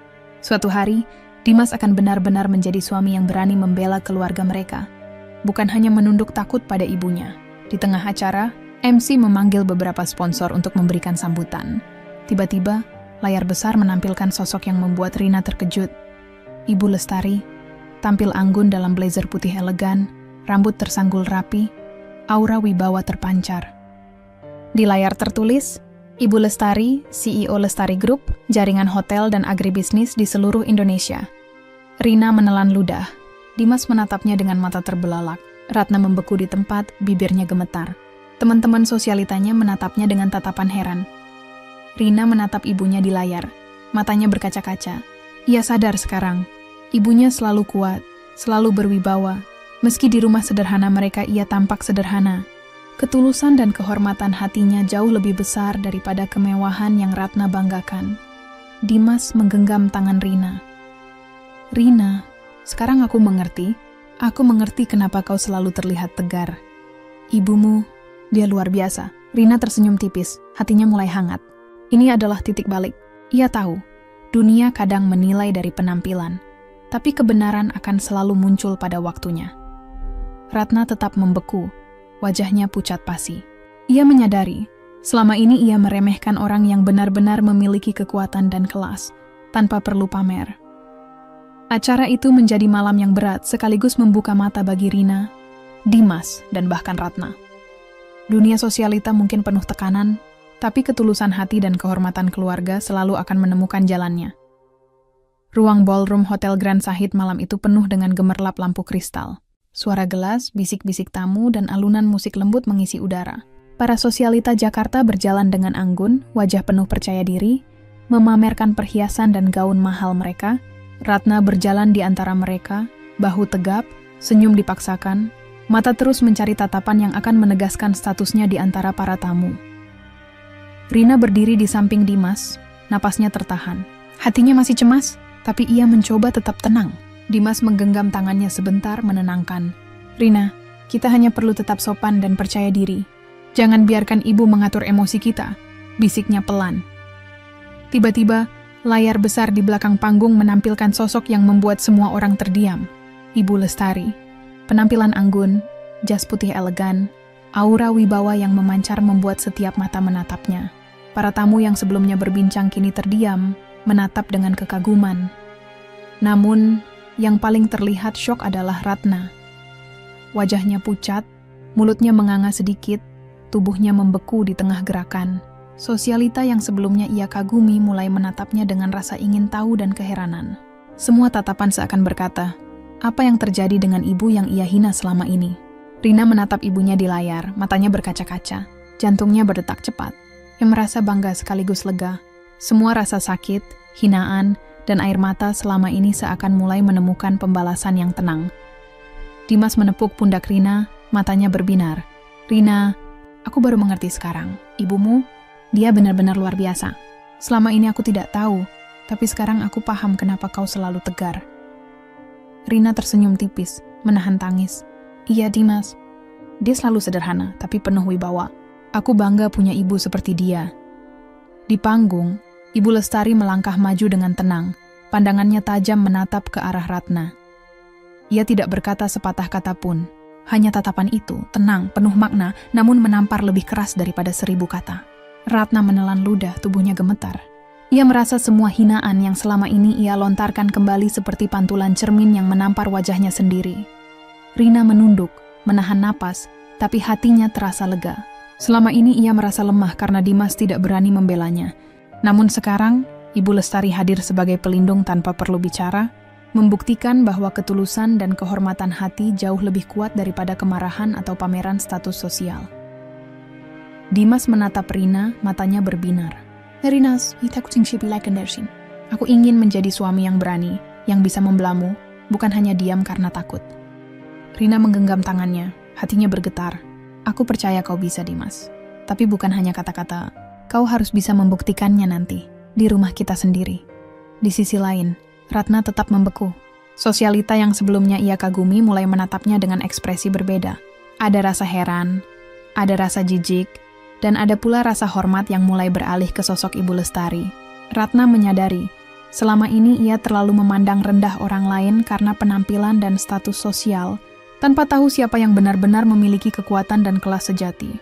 Suatu hari, Dimas akan benar-benar menjadi suami yang berani membela keluarga mereka. Bukan hanya menunduk takut pada ibunya. Di tengah acara, MC memanggil beberapa sponsor untuk memberikan sambutan. Tiba-tiba, layar besar menampilkan sosok yang membuat Rina terkejut. Ibu Lestari, tampil anggun dalam blazer putih elegan, rambut tersanggul rapi, aura wibawa terpancar. Di layar tertulis, Ibu Lestari, CEO Lestari Group, jaringan hotel dan agribisnis di seluruh Indonesia. Rina menelan ludah. Dimas menatapnya dengan mata terbelalak. Ratna membeku di tempat, bibirnya gemetar. Teman-teman sosialitanya menatapnya dengan tatapan heran. Rina menatap ibunya di layar. Matanya berkaca-kaca. Ia sadar sekarang. Ibunya selalu kuat, selalu berwibawa. Meski di rumah sederhana mereka ia tampak sederhana. Ketulusan dan kehormatan hatinya jauh lebih besar daripada kemewahan yang Ratna banggakan. Dimas menggenggam tangan Rina. Rina, sekarang aku mengerti. Aku mengerti kenapa kau selalu terlihat tegar. Ibumu, dia luar biasa. Rina tersenyum tipis, hatinya mulai hangat. Ini adalah titik balik. Ia tahu, dunia kadang menilai dari penampilan, tapi kebenaran akan selalu muncul pada waktunya. Ratna tetap membeku, wajahnya pucat pasi. Ia menyadari, selama ini ia meremehkan orang yang benar-benar memiliki kekuatan dan kelas, tanpa perlu pamer. Acara itu menjadi malam yang berat sekaligus membuka mata bagi Rina, Dimas, dan bahkan Ratna. Dunia sosialita mungkin penuh tekanan, tapi ketulusan hati dan kehormatan keluarga selalu akan menemukan jalannya. Ruang ballroom Hotel Grand Sahid malam itu penuh dengan gemerlap lampu kristal. Suara gelas, bisik-bisik tamu, dan alunan musik lembut mengisi udara. Para sosialita Jakarta berjalan dengan anggun, wajah penuh percaya diri, memamerkan perhiasan dan gaun mahal mereka. Ratna berjalan di antara mereka, bahu tegap, senyum dipaksakan, mata terus mencari tatapan yang akan menegaskan statusnya di antara para tamu. Rina berdiri di samping Dimas, napasnya tertahan. Hatinya masih cemas, tapi ia mencoba tetap tenang. Dimas menggenggam tangannya sebentar menenangkan. Rina, kita hanya perlu tetap sopan dan percaya diri. Jangan biarkan ibu mengatur emosi kita, bisiknya pelan. Tiba-tiba, layar besar di belakang panggung menampilkan sosok yang membuat semua orang terdiam. Ibu Lestari. Penampilan anggun, jas putih elegan, aura wibawa yang memancar membuat setiap mata menatapnya. Para tamu yang sebelumnya berbincang kini terdiam, menatap dengan kekaguman. Namun, yang paling terlihat syok adalah Ratna. Wajahnya pucat, mulutnya menganga sedikit, tubuhnya membeku di tengah gerakan. Sosialita yang sebelumnya ia kagumi mulai menatapnya dengan rasa ingin tahu dan keheranan. Semua tatapan seakan berkata, apa yang terjadi dengan ibu yang ia hina selama ini? Rina menatap ibunya di layar, matanya berkaca-kaca. Jantungnya berdetak cepat. Ia merasa bangga sekaligus lega. Semua rasa sakit, hinaan, dan air mata selama ini seakan mulai menemukan pembalasan yang tenang. Dimas menepuk pundak Rina, matanya berbinar. Rina, aku baru mengerti sekarang. Ibumu, dia benar-benar luar biasa. Selama ini aku tidak tahu, tapi sekarang aku paham kenapa kau selalu tegar. Rina tersenyum tipis, menahan tangis. Iya Dimas, dia selalu sederhana, tapi penuh wibawa. Aku bangga punya ibu seperti dia. Di panggung, Ibu Lestari melangkah maju dengan tenang, pandangannya tajam menatap ke arah Ratna. Ia tidak berkata sepatah kata pun. Hanya tatapan itu, tenang, penuh makna, namun menampar lebih keras daripada 1000 kata. Ratna menelan ludah, tubuhnya gemetar. Ia merasa semua hinaan yang selama ini ia lontarkan kembali seperti pantulan cermin yang menampar wajahnya sendiri. Rina menunduk, menahan napas, tapi hatinya terasa lega. Selama ini ia merasa lemah karena Dimas tidak berani membelanya. Namun sekarang, Ibu Lestari hadir sebagai pelindung tanpa perlu bicara, membuktikan bahwa ketulusan dan kehormatan hati jauh lebih kuat daripada kemarahan atau pameran status sosial. Dimas menatap Rina, matanya berbinar. Rinas, aku ingin menjadi suami yang berani, yang bisa membelamu, bukan hanya diam karena takut. Rina menggenggam tangannya, hatinya bergetar. Aku percaya kau bisa, Dimas. Tapi bukan hanya kata-kata, kau harus bisa membuktikannya nanti, di rumah kita sendiri. Di sisi lain, Ratna tetap membeku. Sosialita yang sebelumnya ia kagumi mulai menatapnya dengan ekspresi berbeda. Ada rasa heran, ada rasa jijik, dan ada pula rasa hormat yang mulai beralih ke sosok Ibu Lestari. Ratna menyadari, selama ini ia terlalu memandang rendah orang lain karena penampilan dan status sosial, tanpa tahu siapa yang benar-benar memiliki kekuatan dan kelas sejati.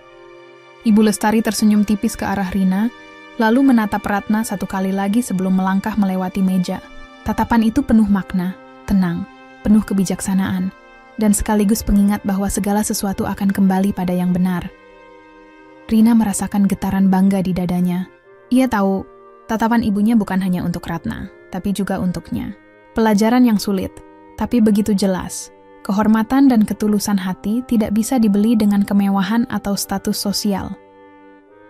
Ibu Lestari tersenyum tipis ke arah Rina, lalu menatap Ratna satu kali lagi sebelum melangkah melewati meja. Tatapan itu penuh makna, tenang, penuh kebijaksanaan, dan sekaligus pengingat bahwa segala sesuatu akan kembali pada yang benar. Rina merasakan getaran bangga di dadanya. Ia tahu, tatapan ibunya bukan hanya untuk Ratna, tapi juga untuknya. Pelajaran yang sulit, tapi begitu jelas. Kehormatan dan ketulusan hati tidak bisa dibeli dengan kemewahan atau status sosial.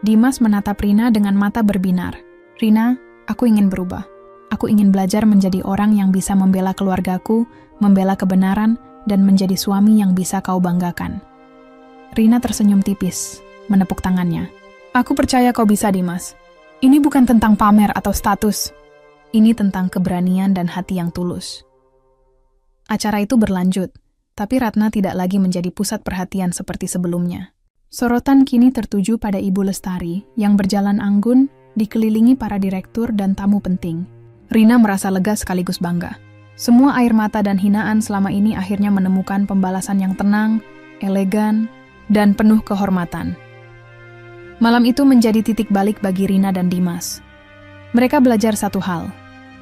Dimas menatap Rina dengan mata berbinar. Rina, aku ingin berubah. Aku ingin belajar menjadi orang yang bisa membela keluargaku, membela kebenaran, dan menjadi suami yang bisa kau banggakan. Rina tersenyum tipis, menepuk tangannya. Aku percaya kau bisa, Dimas. Ini bukan tentang pamer atau status. Ini tentang keberanian dan hati yang tulus. Acara itu berlanjut, tapi Ratna tidak lagi menjadi pusat perhatian seperti sebelumnya. Sorotan kini tertuju pada Ibu Lestari yang berjalan anggun, dikelilingi para direktur dan tamu penting. Rina merasa lega sekaligus bangga. Semua air mata dan hinaan selama ini akhirnya menemukan pembalasan yang tenang, elegan, dan penuh kehormatan. Malam itu menjadi titik balik bagi Rina dan Dimas. Mereka belajar satu hal.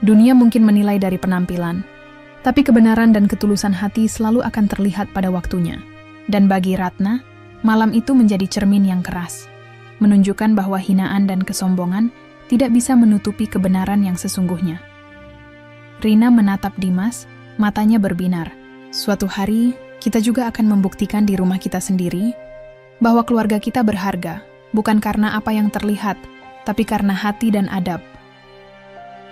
Dunia mungkin menilai dari penampilan, tapi kebenaran dan ketulusan hati selalu akan terlihat pada waktunya. Dan bagi Ratna, malam itu menjadi cermin yang keras, menunjukkan bahwa hinaan dan kesombongan tidak bisa menutupi kebenaran yang sesungguhnya. Rina menatap Dimas, matanya berbinar. Suatu hari, kita juga akan membuktikan di rumah kita sendiri bahwa keluarga kita berharga, bukan karena apa yang terlihat, tapi karena hati dan adab.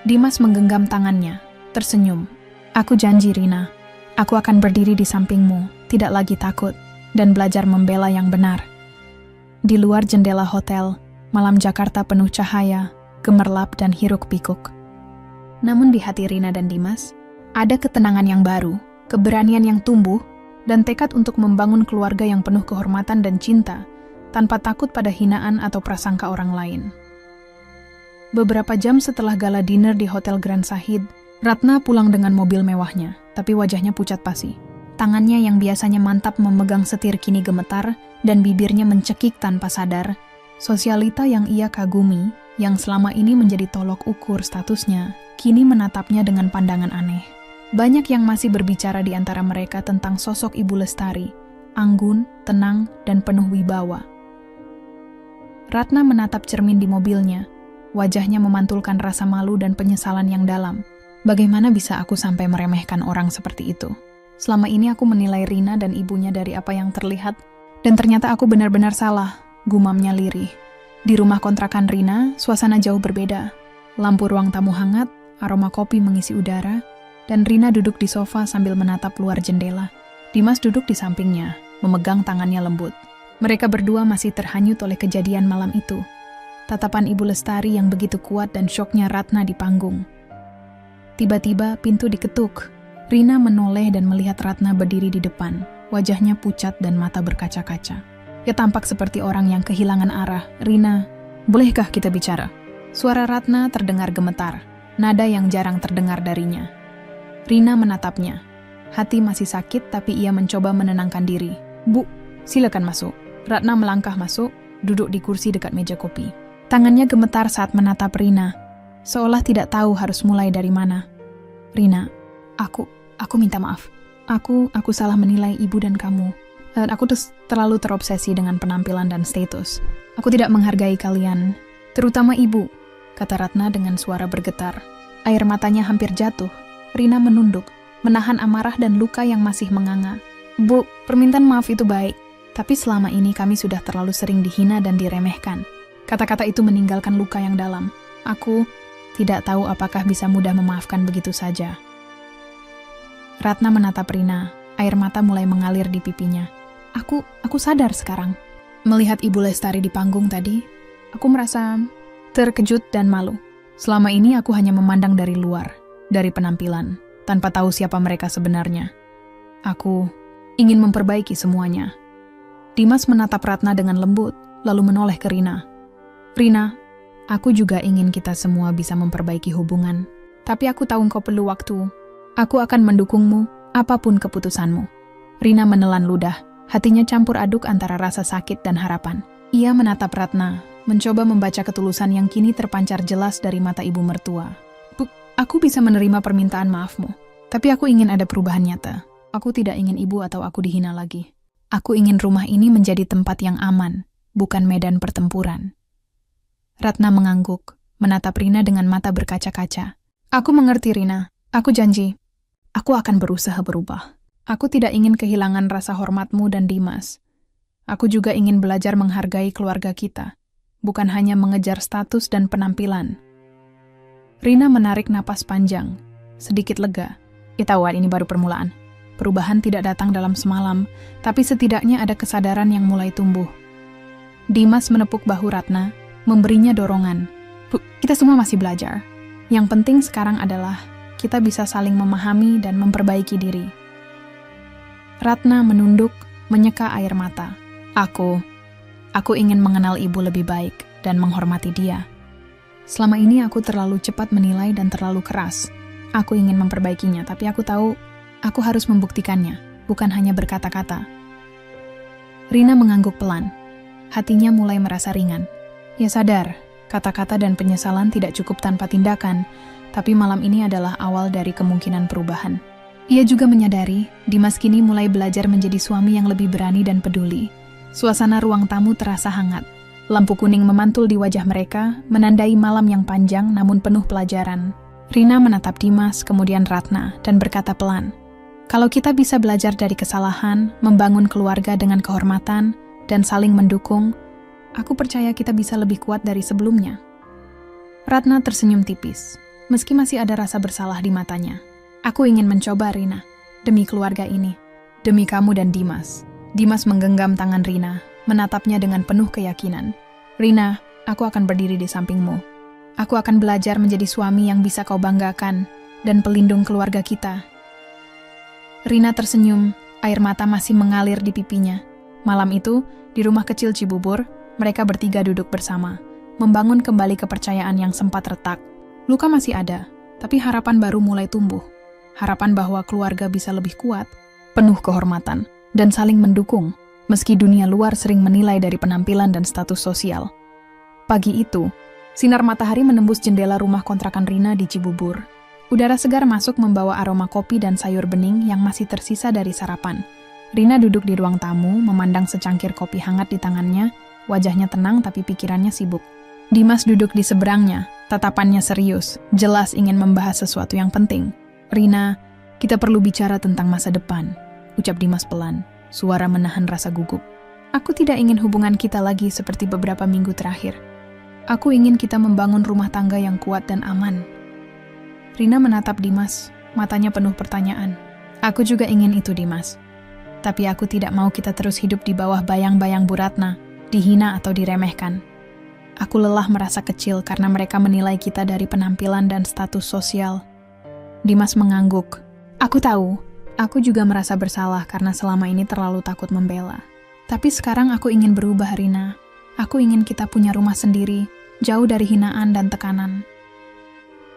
Dimas menggenggam tangannya, tersenyum. Aku janji, Rina, aku akan berdiri di sampingmu, tidak lagi takut, dan belajar membela yang benar. Di luar jendela hotel, malam Jakarta penuh cahaya, gemerlap dan hiruk-pikuk. Namun di hati Rina dan Dimas, ada ketenangan yang baru, keberanian yang tumbuh, dan tekad untuk membangun keluarga yang penuh kehormatan dan cinta, tanpa takut pada hinaan atau prasangka orang lain. Beberapa jam setelah gala dinner di Hotel Grand Sahid, Ratna pulang dengan mobil mewahnya, tapi wajahnya pucat pasi. Tangannya yang biasanya mantap memegang setir kini gemetar, dan bibirnya mencekik tanpa sadar. Sosialita yang ia kagumi, yang selama ini menjadi tolok ukur statusnya, kini menatapnya dengan pandangan aneh. Banyak yang masih berbicara di antara mereka tentang sosok Ibu Lestari, anggun, tenang, dan penuh wibawa. Ratna menatap cermin di mobilnya. Wajahnya memantulkan rasa malu dan penyesalan yang dalam. Bagaimana bisa aku sampai meremehkan orang seperti itu? Selama ini aku menilai Rina dan ibunya dari apa yang terlihat, dan ternyata aku benar-benar salah, gumamnya lirih. Di rumah kontrakan Rina, suasana jauh berbeda. Lampu ruang tamu hangat, aroma kopi mengisi udara, dan Rina duduk di sofa sambil menatap luar jendela. Dimas duduk di sampingnya, memegang tangannya lembut. Mereka berdua masih terhanyut oleh kejadian malam itu. Tatapan Ibu Lestari yang begitu kuat dan syoknya Ratna di panggung. Tiba-tiba pintu diketuk. Rina menoleh dan melihat Ratna berdiri di depan. Wajahnya pucat dan mata berkaca-kaca. Ia tampak seperti orang yang kehilangan arah. Rina, bolehkah kita bicara? Suara Ratna terdengar gemetar, nada yang jarang terdengar darinya. Rina menatapnya. Hati masih sakit tapi ia mencoba menenangkan diri. Bu, silakan masuk. Ratna melangkah masuk, duduk di kursi dekat meja kopi. Tangannya gemetar saat menatap Rina, seolah tidak tahu harus mulai dari mana. Rina, aku minta maaf. Aku salah menilai ibu dan kamu. Aku terlalu terobsesi dengan penampilan dan status. Aku tidak menghargai kalian, terutama ibu, kata Ratna dengan suara bergetar. Air matanya hampir jatuh. Rina menunduk, menahan amarah dan luka yang masih menganga. Bu, permintaan maaf itu baik, tapi selama ini kami sudah terlalu sering dihina dan diremehkan. Kata-kata itu meninggalkan luka yang dalam. Aku tidak tahu apakah bisa mudah memaafkan begitu saja. Ratna menatap Rina, air mata mulai mengalir di pipinya. Aku sadar sekarang. Melihat Ibu Lestari di panggung tadi, aku merasa terkejut dan malu. Selama ini aku hanya memandang dari luar, dari penampilan, tanpa tahu siapa mereka sebenarnya. Aku ingin memperbaiki semuanya. Dimas menatap Ratna dengan lembut, lalu menoleh ke Rina. Rina, aku juga ingin kita semua bisa memperbaiki hubungan. Tapi aku tahu engkau perlu waktu. Aku akan mendukungmu, apapun keputusanmu. Rina menelan ludah, hatinya campur aduk antara rasa sakit dan harapan. Ia menatap Ratna, mencoba membaca ketulusan yang kini terpancar jelas dari mata ibu mertua. Bu, aku bisa menerima permintaan maafmu, tapi aku ingin ada perubahan nyata. Aku tidak ingin ibu atau aku dihina lagi. Aku ingin rumah ini menjadi tempat yang aman, bukan medan pertempuran. Ratna mengangguk, menatap Rina dengan mata berkaca-kaca. Aku mengerti, Rina. Aku janji. Aku akan berusaha berubah. Aku tidak ingin kehilangan rasa hormatmu dan Dimas. Aku juga ingin belajar menghargai keluarga kita, bukan hanya mengejar status dan penampilan. Rina menarik napas panjang, sedikit lega. Ia tahu ini baru permulaan. Perubahan tidak datang dalam semalam, tapi setidaknya ada kesadaran yang mulai tumbuh. Dimas menepuk bahu Ratna, memberinya dorongan. Bu, kita semua masih belajar. Yang penting sekarang adalah kita bisa saling memahami dan memperbaiki diri. Ratna menunduk, menyeka air mata. Aku ingin mengenal ibu lebih baik dan menghormati dia. Selama ini aku terlalu cepat menilai dan terlalu keras. Aku ingin memperbaikinya, tapi aku tahu aku harus membuktikannya, bukan hanya berkata-kata. Rina mengangguk pelan. Hatinya mulai merasa ringan. Ia sadar, kata-kata dan penyesalan tidak cukup tanpa tindakan, tapi malam ini adalah awal dari kemungkinan perubahan. Ia juga menyadari, Dimas kini mulai belajar menjadi suami yang lebih berani dan peduli. Suasana ruang tamu terasa hangat. Lampu kuning memantul di wajah mereka, menandai malam yang panjang namun penuh pelajaran. Rina menatap Dimas, kemudian Ratna, dan berkata pelan, "Kalau kita bisa belajar dari kesalahan, membangun keluarga dengan kehormatan, dan saling mendukung, aku percaya kita bisa lebih kuat dari sebelumnya." Ratna tersenyum tipis, meski masih ada rasa bersalah di matanya. "Aku ingin mencoba, Rina, demi keluarga ini, demi kamu dan Dimas." Dimas menggenggam tangan Rina, menatapnya dengan penuh keyakinan. "Rina, aku akan berdiri di sampingmu. Aku akan belajar menjadi suami yang bisa kau banggakan dan pelindung keluarga kita." Rina tersenyum, air mata masih mengalir di pipinya. Malam itu, di rumah kecil Cibubur, mereka bertiga duduk bersama, membangun kembali kepercayaan yang sempat retak. Luka masih ada, tapi harapan baru mulai tumbuh. Harapan bahwa keluarga bisa lebih kuat, penuh kehormatan, dan saling mendukung, meski dunia luar sering menilai dari penampilan dan status sosial. Pagi itu, sinar matahari menembus jendela rumah kontrakan Rina di Cibubur. Udara segar masuk membawa aroma kopi dan sayur bening yang masih tersisa dari sarapan. Rina duduk di ruang tamu, memandang secangkir kopi hangat di tangannya, wajahnya tenang tapi pikirannya sibuk. Dimas duduk di seberangnya, tatapannya serius, jelas ingin membahas sesuatu yang penting. "Rina, kita perlu bicara tentang masa depan," ucap Dimas pelan, suara menahan rasa gugup. "Aku tidak ingin hubungan kita lagi seperti beberapa minggu terakhir. Aku ingin kita membangun rumah tangga yang kuat dan aman." Rina menatap Dimas, matanya penuh pertanyaan. "Aku juga ingin itu, Dimas. Tapi aku tidak mau kita terus hidup di bawah bayang-bayang Bu Ratna, dihina atau diremehkan. Aku lelah merasa kecil karena mereka menilai kita dari penampilan dan status sosial." Dimas mengangguk. "Aku tahu, aku juga merasa bersalah karena selama ini terlalu takut membela. Tapi sekarang aku ingin berubah, Rina. Aku ingin kita punya rumah sendiri, jauh dari hinaan dan tekanan."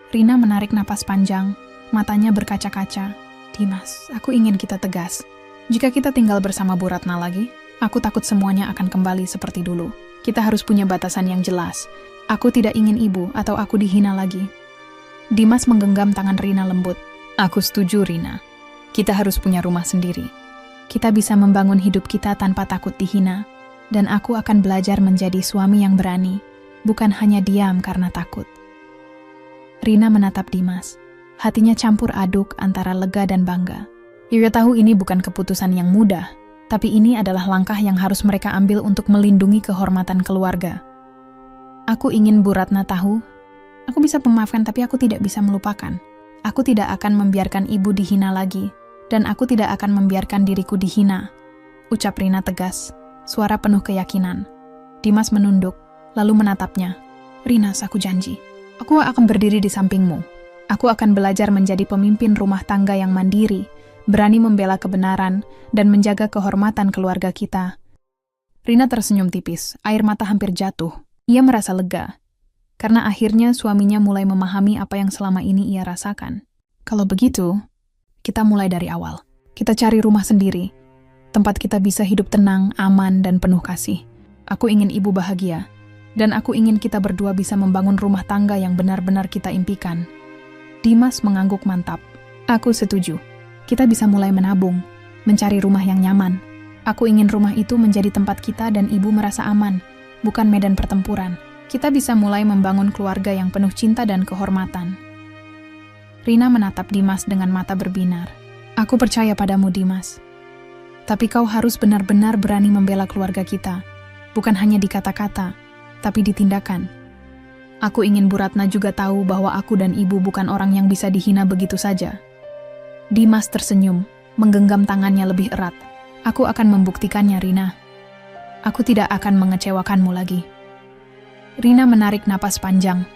Rina menarik napas panjang, matanya berkaca-kaca. "Dimas, aku ingin kita tegas. Jika kita tinggal bersama Bu Ratna lagi, aku takut semuanya akan kembali seperti dulu. Kita harus punya batasan yang jelas. Aku tidak ingin ibu atau aku dihina lagi." Dimas menggenggam tangan Rina lembut. "Aku setuju, Rina. Kita harus punya rumah sendiri. Kita bisa membangun hidup kita tanpa takut dihina. Dan aku akan belajar menjadi suami yang berani, bukan hanya diam karena takut." Rina menatap Dimas. Hatinya campur aduk antara lega dan bangga. Ia tahu ini bukan keputusan yang mudah, tapi ini adalah langkah yang harus mereka ambil untuk melindungi kehormatan keluarga. "Aku ingin Bu Ratna tahu, aku bisa memaafkan tapi aku tidak bisa melupakan. Aku tidak akan membiarkan ibu dihina lagi, dan aku tidak akan membiarkan diriku dihina," ucap Rina tegas. Suara penuh keyakinan. Dimas menunduk, lalu menatapnya. "Rinas, aku janji. Aku akan berdiri di sampingmu. Aku akan belajar menjadi pemimpin rumah tangga yang mandiri, berani membela kebenaran, dan menjaga kehormatan keluarga kita." Rina tersenyum tipis, air mata hampir jatuh. Ia merasa lega, karena akhirnya suaminya mulai memahami apa yang selama ini ia rasakan. "Kalau begitu, kita mulai dari awal. Kita cari rumah sendiri. Tempat kita bisa hidup tenang, aman, dan penuh kasih. Aku ingin ibu bahagia, dan aku ingin kita berdua bisa membangun rumah tangga yang benar-benar kita impikan." Dimas mengangguk mantap. "Aku setuju. Kita bisa mulai menabung, mencari rumah yang nyaman. Aku ingin rumah itu menjadi tempat kita dan ibu merasa aman, bukan medan pertempuran. Kita bisa mulai membangun keluarga yang penuh cinta dan kehormatan." Rina menatap Dimas dengan mata berbinar. "Aku percaya padamu, Dimas. Tapi kau harus benar-benar berani membela keluarga kita, bukan hanya di kata-kata, tapi di tindakan. Aku ingin Bu Ratna juga tahu bahwa aku dan ibu bukan orang yang bisa dihina begitu saja." Dimas tersenyum, menggenggam tangannya lebih erat. "Aku akan membuktikannya, Rina. Aku tidak akan mengecewakanmu lagi." Rina menarik napas panjang,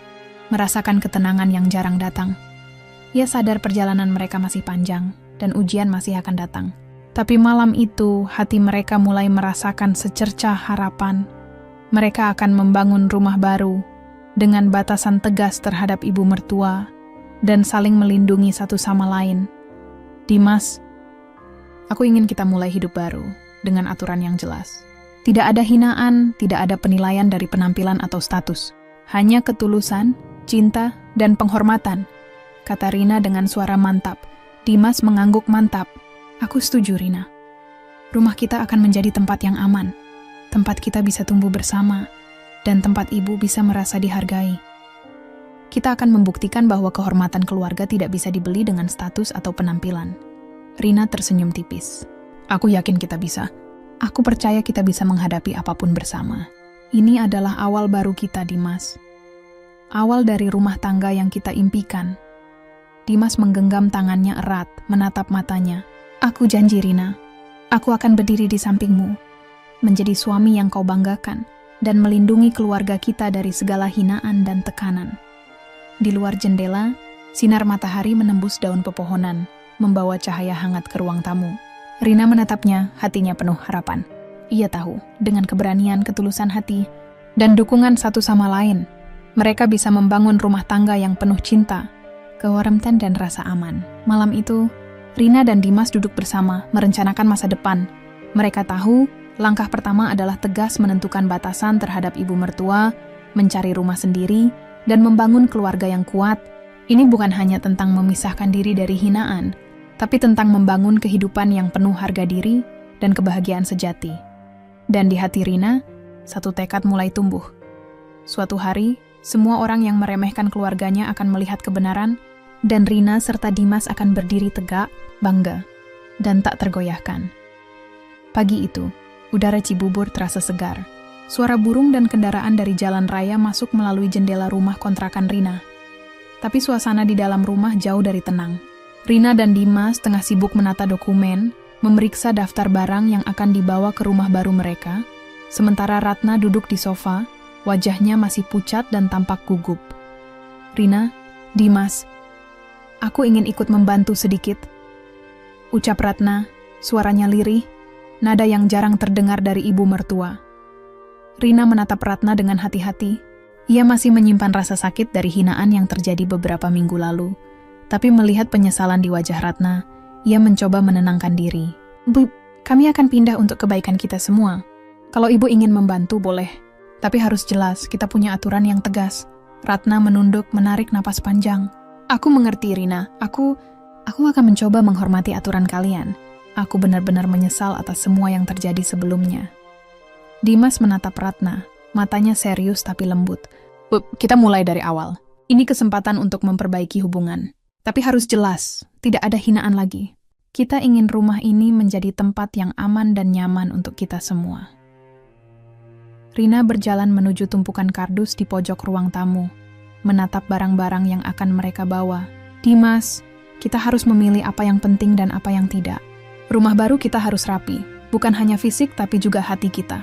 merasakan ketenangan yang jarang datang. Ia sadar perjalanan mereka masih panjang, dan ujian masih akan datang. Tapi malam itu, hati mereka mulai merasakan secercah harapan. Mereka akan membangun rumah baru, dengan batasan tegas terhadap ibu mertua, dan saling melindungi satu sama lain. "Dimas, aku ingin kita mulai hidup baru, dengan aturan yang jelas. Tidak ada hinaan, tidak ada penilaian dari penampilan atau status. Hanya ketulusan, cinta, dan penghormatan," kata Rina dengan suara mantap. Dimas mengangguk mantap. "Aku setuju, Rina. Rumah kita akan menjadi tempat yang aman. Tempat kita bisa tumbuh bersama, dan tempat ibu bisa merasa dihargai. Kita akan membuktikan bahwa kehormatan keluarga tidak bisa dibeli dengan status atau penampilan." Rina tersenyum tipis. "Aku yakin kita bisa. Aku percaya kita bisa menghadapi apapun bersama. Ini adalah awal baru kita, Dimas. Awal dari rumah tangga yang kita impikan." Dimas menggenggam tangannya erat, menatap matanya. "Aku janji, Rina. Aku akan berdiri di sampingmu, menjadi suami yang kau banggakan, dan melindungi keluarga kita dari segala hinaan dan tekanan." Di luar jendela, sinar matahari menembus daun pepohonan, membawa cahaya hangat ke ruang tamu. Rina menatapnya, hatinya penuh harapan. Ia tahu, dengan keberanian, ketulusan hati, dan dukungan satu sama lain, mereka bisa membangun rumah tangga yang penuh cinta, kehormatan dan rasa aman. Malam itu, Rina dan Dimas duduk bersama, merencanakan masa depan. Mereka tahu, langkah pertama adalah tegas menentukan batasan terhadap ibu mertua, mencari rumah sendiri, dan membangun keluarga yang kuat. Ini bukan hanya tentang memisahkan diri dari hinaan, tapi tentang membangun kehidupan yang penuh harga diri dan kebahagiaan sejati. Dan di hati Rina, satu tekad mulai tumbuh. Suatu hari, semua orang yang meremehkan keluarganya akan melihat kebenaran, dan Rina serta Dimas akan berdiri tegak, bangga, dan tak tergoyahkan. Pagi itu, udara Cibubur terasa segar. Suara burung dan kendaraan dari jalan raya masuk melalui jendela rumah kontrakan Rina. Tapi suasana di dalam rumah jauh dari tenang. Rina dan Dimas tengah sibuk menata dokumen, memeriksa daftar barang yang akan dibawa ke rumah baru mereka, sementara Ratna duduk di sofa, wajahnya masih pucat dan tampak gugup. "Rina, Dimas, aku ingin ikut membantu sedikit," ucap Ratna, suaranya lirih, nada yang jarang terdengar dari ibu mertua. Rina menatap Ratna dengan hati-hati. Ia masih menyimpan rasa sakit dari hinaan yang terjadi beberapa minggu lalu, tapi melihat penyesalan di wajah Ratna, ia mencoba menenangkan diri. "Bu, kami akan pindah untuk kebaikan kita semua. Kalau ibu ingin membantu, boleh. Tapi harus jelas, kita punya aturan yang tegas." Ratna menunduk, menarik napas panjang. "Aku mengerti, Rina. Aku akan mencoba menghormati aturan kalian. Aku benar-benar menyesal atas semua yang terjadi sebelumnya." Dimas menatap Ratna, matanya serius tapi lembut. "Bu, kita mulai dari awal. Ini kesempatan untuk memperbaiki hubungan. Tapi harus jelas, tidak ada hinaan lagi. Kita ingin rumah ini menjadi tempat yang aman dan nyaman untuk kita semua." Rina berjalan menuju tumpukan kardus di pojok ruang tamu, menatap barang-barang yang akan mereka bawa. "Dimas, kita harus memilih apa yang penting dan apa yang tidak. Rumah baru kita harus rapi, bukan hanya fisik tapi juga hati kita."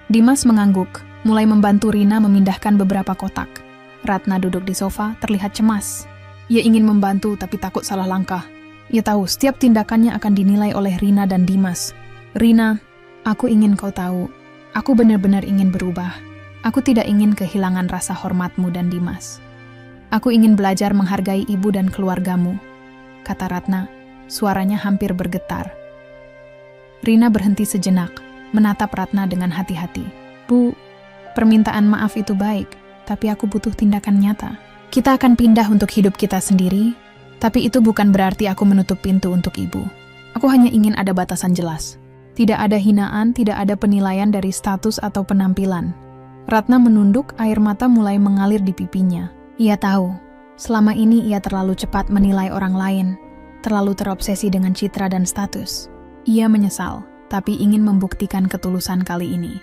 Dimas mengangguk, mulai membantu Rina memindahkan beberapa kotak. Ratna duduk di sofa, terlihat cemas. Ia ingin membantu tapi takut salah langkah. Ia tahu setiap tindakannya akan dinilai oleh Rina dan Dimas. "Rina, aku ingin kau tahu, aku benar-benar ingin berubah. Aku tidak ingin kehilangan rasa hormatmu dan Dimas. Aku ingin belajar menghargai ibu dan keluargamu," kata Ratna, suaranya hampir bergetar. Rina berhenti sejenak, menatap Ratna dengan hati-hati. "Bu, permintaan maaf itu baik, tapi aku butuh tindakan nyata. Kita akan pindah untuk hidup kita sendiri, tapi itu bukan berarti aku menutup pintu untuk ibu. Aku hanya ingin ada batasan jelas. Tidak ada hinaan, tidak ada penilaian dari status atau penampilan." Ratna menunduk, air mata mulai mengalir di pipinya. Ia tahu, selama ini ia terlalu cepat menilai orang lain, terlalu terobsesi dengan citra dan status. Ia menyesal, tapi ingin membuktikan ketulusan kali ini.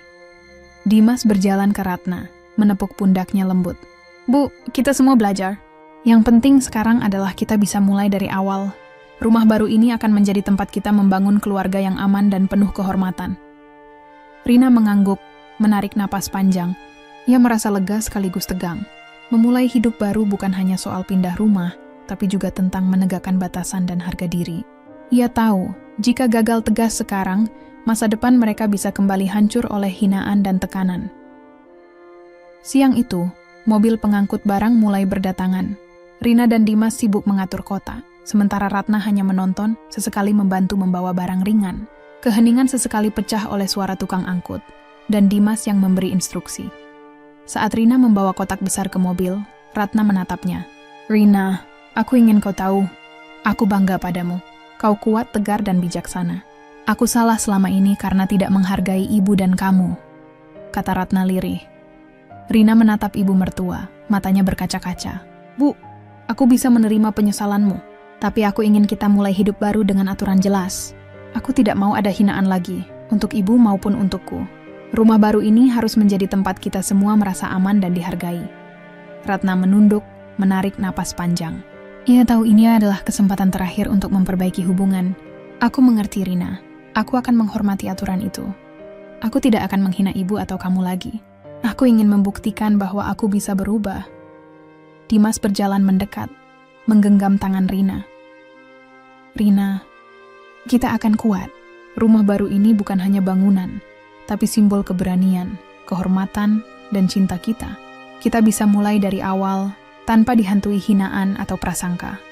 Dimas berjalan ke Ratna, menepuk pundaknya lembut. "Bu, kita semua belajar. Yang penting sekarang adalah kita bisa mulai dari awal. Rumah baru ini akan menjadi tempat kita membangun keluarga yang aman dan penuh kehormatan." Rina mengangguk, menarik napas panjang. Ia merasa lega sekaligus tegang. Memulai hidup baru bukan hanya soal pindah rumah, tapi juga tentang menegakkan batasan dan harga diri. Ia tahu, jika gagal tegas sekarang, masa depan mereka bisa kembali hancur oleh hinaan dan tekanan. Siang itu, mobil pengangkut barang mulai berdatangan. Rina dan Dimas sibuk mengatur kota, sementara Ratna hanya menonton, sesekali membantu membawa barang ringan. Keheningan sesekali pecah oleh suara tukang angkut, dan Dimas yang memberi instruksi. Saat Rina membawa kotak besar ke mobil, Ratna menatapnya. "Rina, aku ingin kau tahu, aku bangga padamu. Kau kuat, tegar, dan bijaksana. Aku salah selama ini karena tidak menghargai ibu dan kamu," kata Ratna lirih. Rina menatap ibu mertua, matanya berkaca-kaca. "Bu, aku bisa menerima penyesalanmu, tapi aku ingin kita mulai hidup baru dengan aturan jelas. Aku tidak mau ada hinaan lagi, untuk ibu maupun untukku. Rumah baru ini harus menjadi tempat kita semua merasa aman dan dihargai." Ratna menunduk, menarik napas panjang. Ia tahu ini adalah kesempatan terakhir untuk memperbaiki hubungan. "Aku mengerti, Rina. Aku akan menghormati aturan itu. Aku tidak akan menghina ibu atau kamu lagi. Aku ingin membuktikan bahwa aku bisa berubah." Dimas berjalan mendekat, menggenggam tangan Rina. "Rina, kita akan kuat. Rumah baru ini bukan hanya bangunan, tapi simbol keberanian, kehormatan, dan cinta kita. Kita bisa mulai dari awal tanpa dihantui hinaan atau prasangka.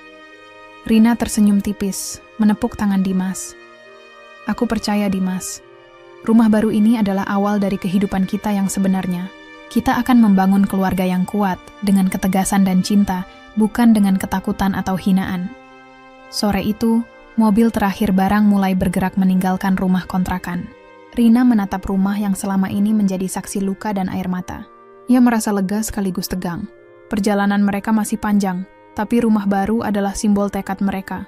Rina tersenyum tipis, menepuk tangan Dimas. Aku percaya, Dimas. Rumah baru ini adalah awal dari kehidupan kita yang sebenarnya. Kita akan membangun keluarga yang kuat dengan ketegasan dan cinta, bukan dengan ketakutan atau hinaan. Sore itu, mobil terakhir barang mulai bergerak meninggalkan rumah kontrakan. Rina menatap rumah yang selama ini menjadi saksi luka dan air mata. Ia merasa lega sekaligus tegang. Perjalanan mereka masih panjang, tapi rumah baru adalah simbol tekad mereka.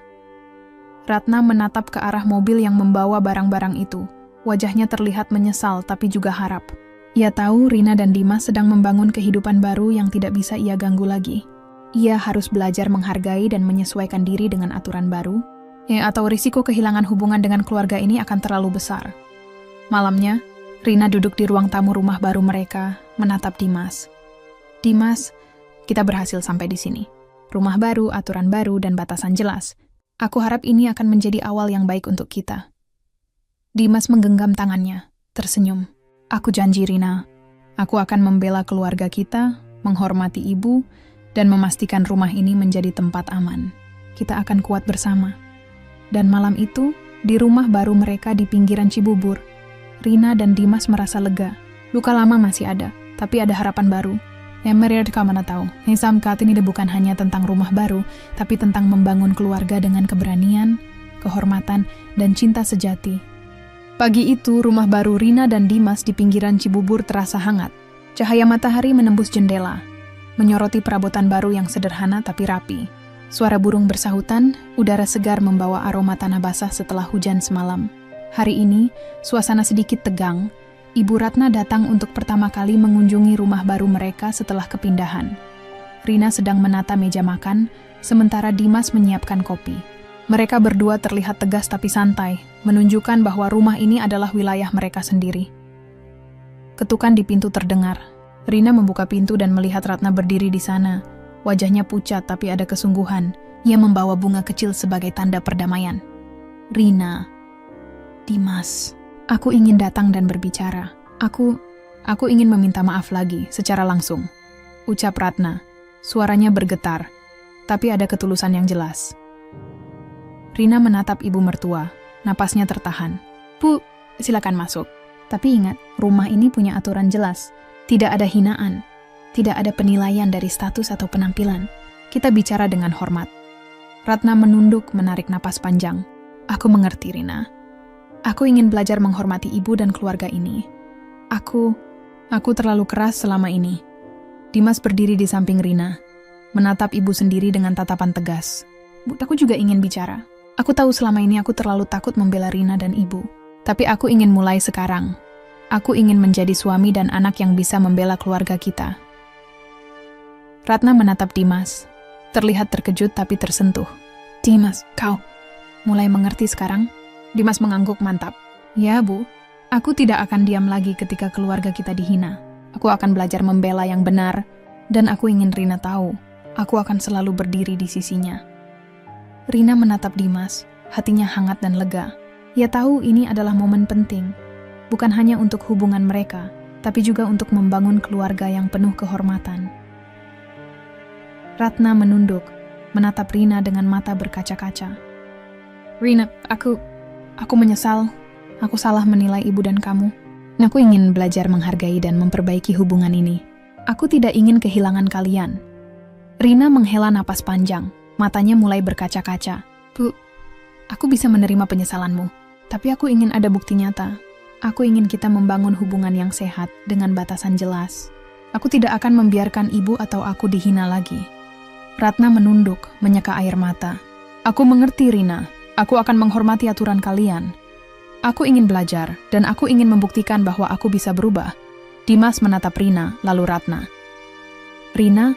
Ratna menatap ke arah mobil yang membawa barang-barang itu. Wajahnya terlihat menyesal tapi juga harap. Ia tahu Rina dan Dimas sedang membangun kehidupan baru yang tidak bisa ia ganggu lagi. Ia harus belajar menghargai dan menyesuaikan diri dengan aturan baru, atau risiko kehilangan hubungan dengan keluarga ini akan terlalu besar. Malamnya, Rina duduk di ruang tamu rumah baru mereka, menatap Dimas. Dimas, kita berhasil sampai di sini. Rumah baru, aturan baru, dan batasan jelas. Aku harap ini akan menjadi awal yang baik untuk kita. Dimas menggenggam tangannya, tersenyum. Aku janji, Rina. Aku akan membela keluarga kita, menghormati ibu, dan memastikan rumah ini menjadi tempat aman. Kita akan kuat bersama. Dan malam itu, di rumah baru mereka di pinggiran Cibubur, Rina dan Dimas merasa lega. Luka lama masih ada, tapi ada harapan baru. Yang mereka mana tahu, Samkat ini bukan hanya tentang rumah baru, tapi tentang membangun keluarga dengan keberanian, kehormatan, dan cinta sejati. Pagi itu, rumah baru Rina dan Dimas di pinggiran Cibubur terasa hangat. Cahaya matahari menembus jendela, menyoroti perabotan baru yang sederhana tapi rapi. Suara burung bersahutan, udara segar membawa aroma tanah basah setelah hujan semalam. Hari ini, suasana sedikit tegang. Ibu Ratna datang untuk pertama kali mengunjungi rumah baru mereka setelah kepindahan. Rina sedang menata meja makan, sementara Dimas menyiapkan kopi. Mereka berdua terlihat tegas tapi santai, menunjukkan bahwa rumah ini adalah wilayah mereka sendiri. Ketukan di pintu terdengar. Rina membuka pintu dan melihat Ratna berdiri di sana. Wajahnya pucat tapi ada kesungguhan. Ia membawa bunga kecil sebagai tanda perdamaian. Rina. Dimas, aku ingin datang dan berbicara. Aku ingin meminta maaf lagi, secara langsung. Ucap Ratna. Suaranya bergetar, tapi ada ketulusan yang jelas. Rina menatap ibu mertua, napasnya tertahan. Bu, silakan masuk. Tapi ingat, rumah ini punya aturan jelas. Tidak ada hinaan, tidak ada penilaian dari status atau penampilan. Kita bicara dengan hormat. Ratna menunduk, menarik napas panjang. Aku mengerti, Rina. Aku ingin belajar menghormati ibu dan keluarga ini. Aku terlalu keras selama ini. Dimas berdiri di samping Rina, menatap ibu sendiri dengan tatapan tegas. Bu, aku juga ingin bicara. Aku tahu selama ini aku terlalu takut membela Rina dan ibu. Tapi aku ingin mulai sekarang. Aku ingin menjadi suami dan anak yang bisa membela keluarga kita. Ratna menatap Dimas. Terlihat terkejut tapi tersentuh. Dimas, kau mulai mengerti sekarang? Dimas mengangguk mantap. Ya, Bu. Aku tidak akan diam lagi ketika keluarga kita dihina. Aku akan belajar membela yang benar, dan aku ingin Rina tahu, aku akan selalu berdiri di sisinya. Rina menatap Dimas, hatinya hangat dan lega. Ia tahu ini adalah momen penting, bukan hanya untuk hubungan mereka, tapi juga untuk membangun keluarga yang penuh kehormatan. Ratna menunduk, menatap Rina dengan mata berkaca-kaca. Rina, Aku menyesal, aku salah menilai ibu dan kamu. Aku ingin belajar menghargai dan memperbaiki hubungan ini. Aku tidak ingin kehilangan kalian. Rina menghela napas panjang, matanya mulai berkaca-kaca. Bu, aku bisa menerima penyesalanmu, tapi aku ingin ada bukti nyata. Aku ingin kita membangun hubungan yang sehat dengan batasan jelas. Aku tidak akan membiarkan ibu atau aku dihina lagi. Ratna menunduk, menyeka air mata. Aku mengerti, Rina. Aku akan menghormati aturan kalian. Aku ingin belajar, dan aku ingin membuktikan bahwa aku bisa berubah. Dimas menatap Rina, lalu Ratna. Rina,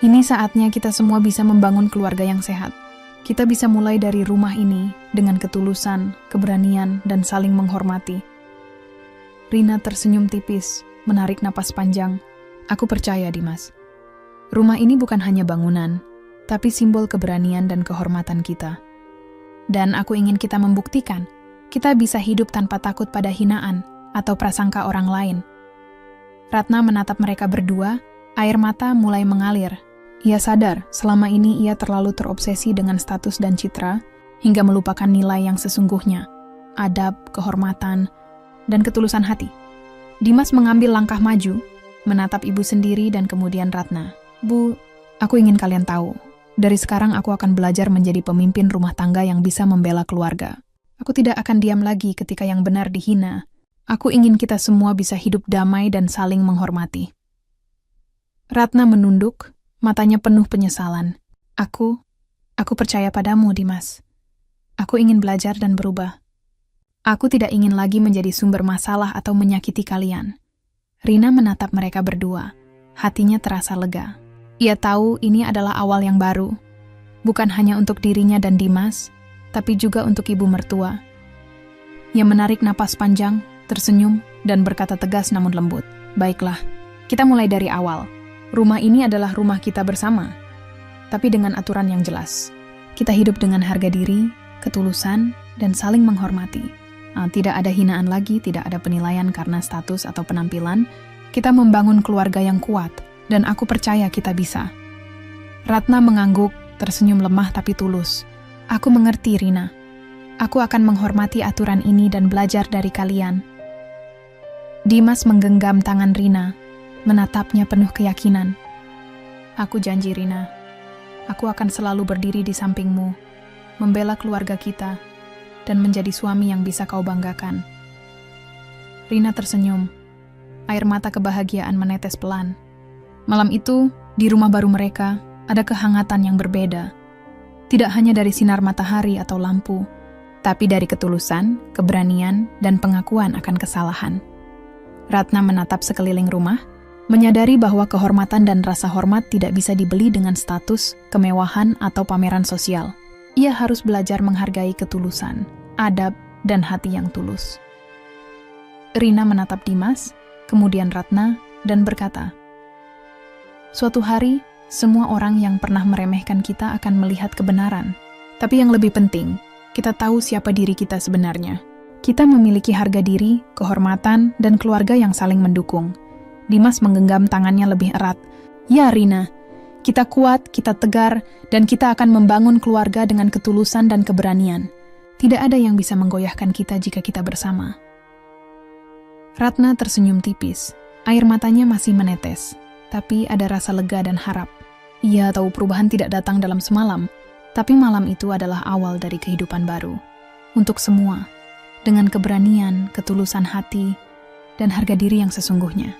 ini saatnya kita semua bisa membangun keluarga yang sehat. Kita bisa mulai dari rumah ini dengan ketulusan, keberanian, dan saling menghormati. Rina tersenyum tipis, menarik napas panjang. Aku percaya, Dimas. Rumah ini bukan hanya bangunan, tapi simbol keberanian dan kehormatan kita. Dan aku ingin kita membuktikan, kita bisa hidup tanpa takut pada hinaan, atau prasangka orang lain. Ratna menatap mereka berdua, air mata mulai mengalir. Ia sadar selama ini ia terlalu terobsesi dengan status dan citra, hingga melupakan nilai yang sesungguhnya, adab, kehormatan, dan ketulusan hati. Dimas mengambil langkah maju, menatap ibu sendiri dan kemudian Ratna. Bu, aku ingin kalian tahu, dari sekarang aku akan belajar menjadi pemimpin rumah tangga yang bisa membela keluarga. Aku tidak akan diam lagi ketika yang benar dihina. Aku ingin kita semua bisa hidup damai dan saling menghormati. Ratna menunduk, matanya penuh penyesalan. Aku percaya padamu, Dimas. Aku ingin belajar dan berubah. Aku tidak ingin lagi menjadi sumber masalah atau menyakiti kalian. Rina menatap mereka berdua. Hatinya terasa lega. Ia tahu ini adalah awal yang baru. Bukan hanya untuk dirinya dan Dimas, tapi juga untuk ibu mertua. Ia menarik napas panjang, tersenyum, dan berkata tegas namun lembut. Baiklah, kita mulai dari awal. Rumah ini adalah rumah kita bersama, tapi dengan aturan yang jelas. Kita hidup dengan harga diri, ketulusan, dan saling menghormati. Tidak ada hinaan lagi, tidak ada penilaian karena status atau penampilan. Kita membangun keluarga yang kuat, dan aku percaya kita bisa. Ratna mengangguk, tersenyum lemah tapi tulus. Aku mengerti, Rina. Aku akan menghormati aturan ini dan belajar dari kalian. Dimas menggenggam tangan Rina, menatapnya penuh keyakinan. Aku janji, Rina. Aku akan selalu berdiri di sampingmu, membela keluarga kita, dan menjadi suami yang bisa kau banggakan. Rina tersenyum. Air mata kebahagiaan menetes pelan. Malam itu, di rumah baru mereka, ada kehangatan yang berbeda. Tidak hanya dari sinar matahari atau lampu, tapi dari ketulusan, keberanian, dan pengakuan akan kesalahan. Ratna menatap sekeliling rumah, menyadari bahwa kehormatan dan rasa hormat tidak bisa dibeli dengan status, kemewahan, atau pameran sosial. Ia harus belajar menghargai ketulusan, adab, dan hati yang tulus. Rina menatap Dimas, kemudian Ratna, dan berkata, suatu hari, semua orang yang pernah meremehkan kita akan melihat kebenaran. Tapi yang lebih penting, kita tahu siapa diri kita sebenarnya. Kita memiliki harga diri, kehormatan, dan keluarga yang saling mendukung. Dimas menggenggam tangannya lebih erat. Ya, Rina, kita kuat, kita tegar, dan kita akan membangun keluarga dengan ketulusan dan keberanian. Tidak ada yang bisa menggoyahkan kita jika kita bersama. Ratna tersenyum tipis. Air matanya masih menetes, tapi ada rasa lega dan harap. Ia tahu perubahan tidak datang dalam semalam, tapi malam itu adalah awal dari kehidupan baru. Untuk semua, dengan keberanian, ketulusan hati, dan harga diri yang sesungguhnya.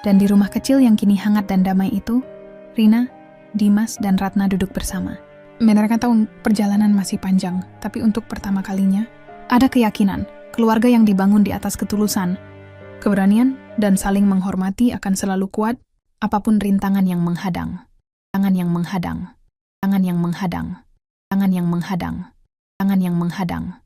Dan di rumah kecil yang kini hangat dan damai itu, Rina, Dimas, dan Ratna duduk bersama. Mereka tahu perjalanan masih panjang, tapi untuk pertama kalinya, ada keyakinan, keluarga yang dibangun di atas ketulusan, keberanian, dan saling menghormati akan selalu kuat, apapun rintangan yang menghadang. Tangan yang menghadang, tangan yang menghadang, tangan yang menghadang, tangan yang menghadang.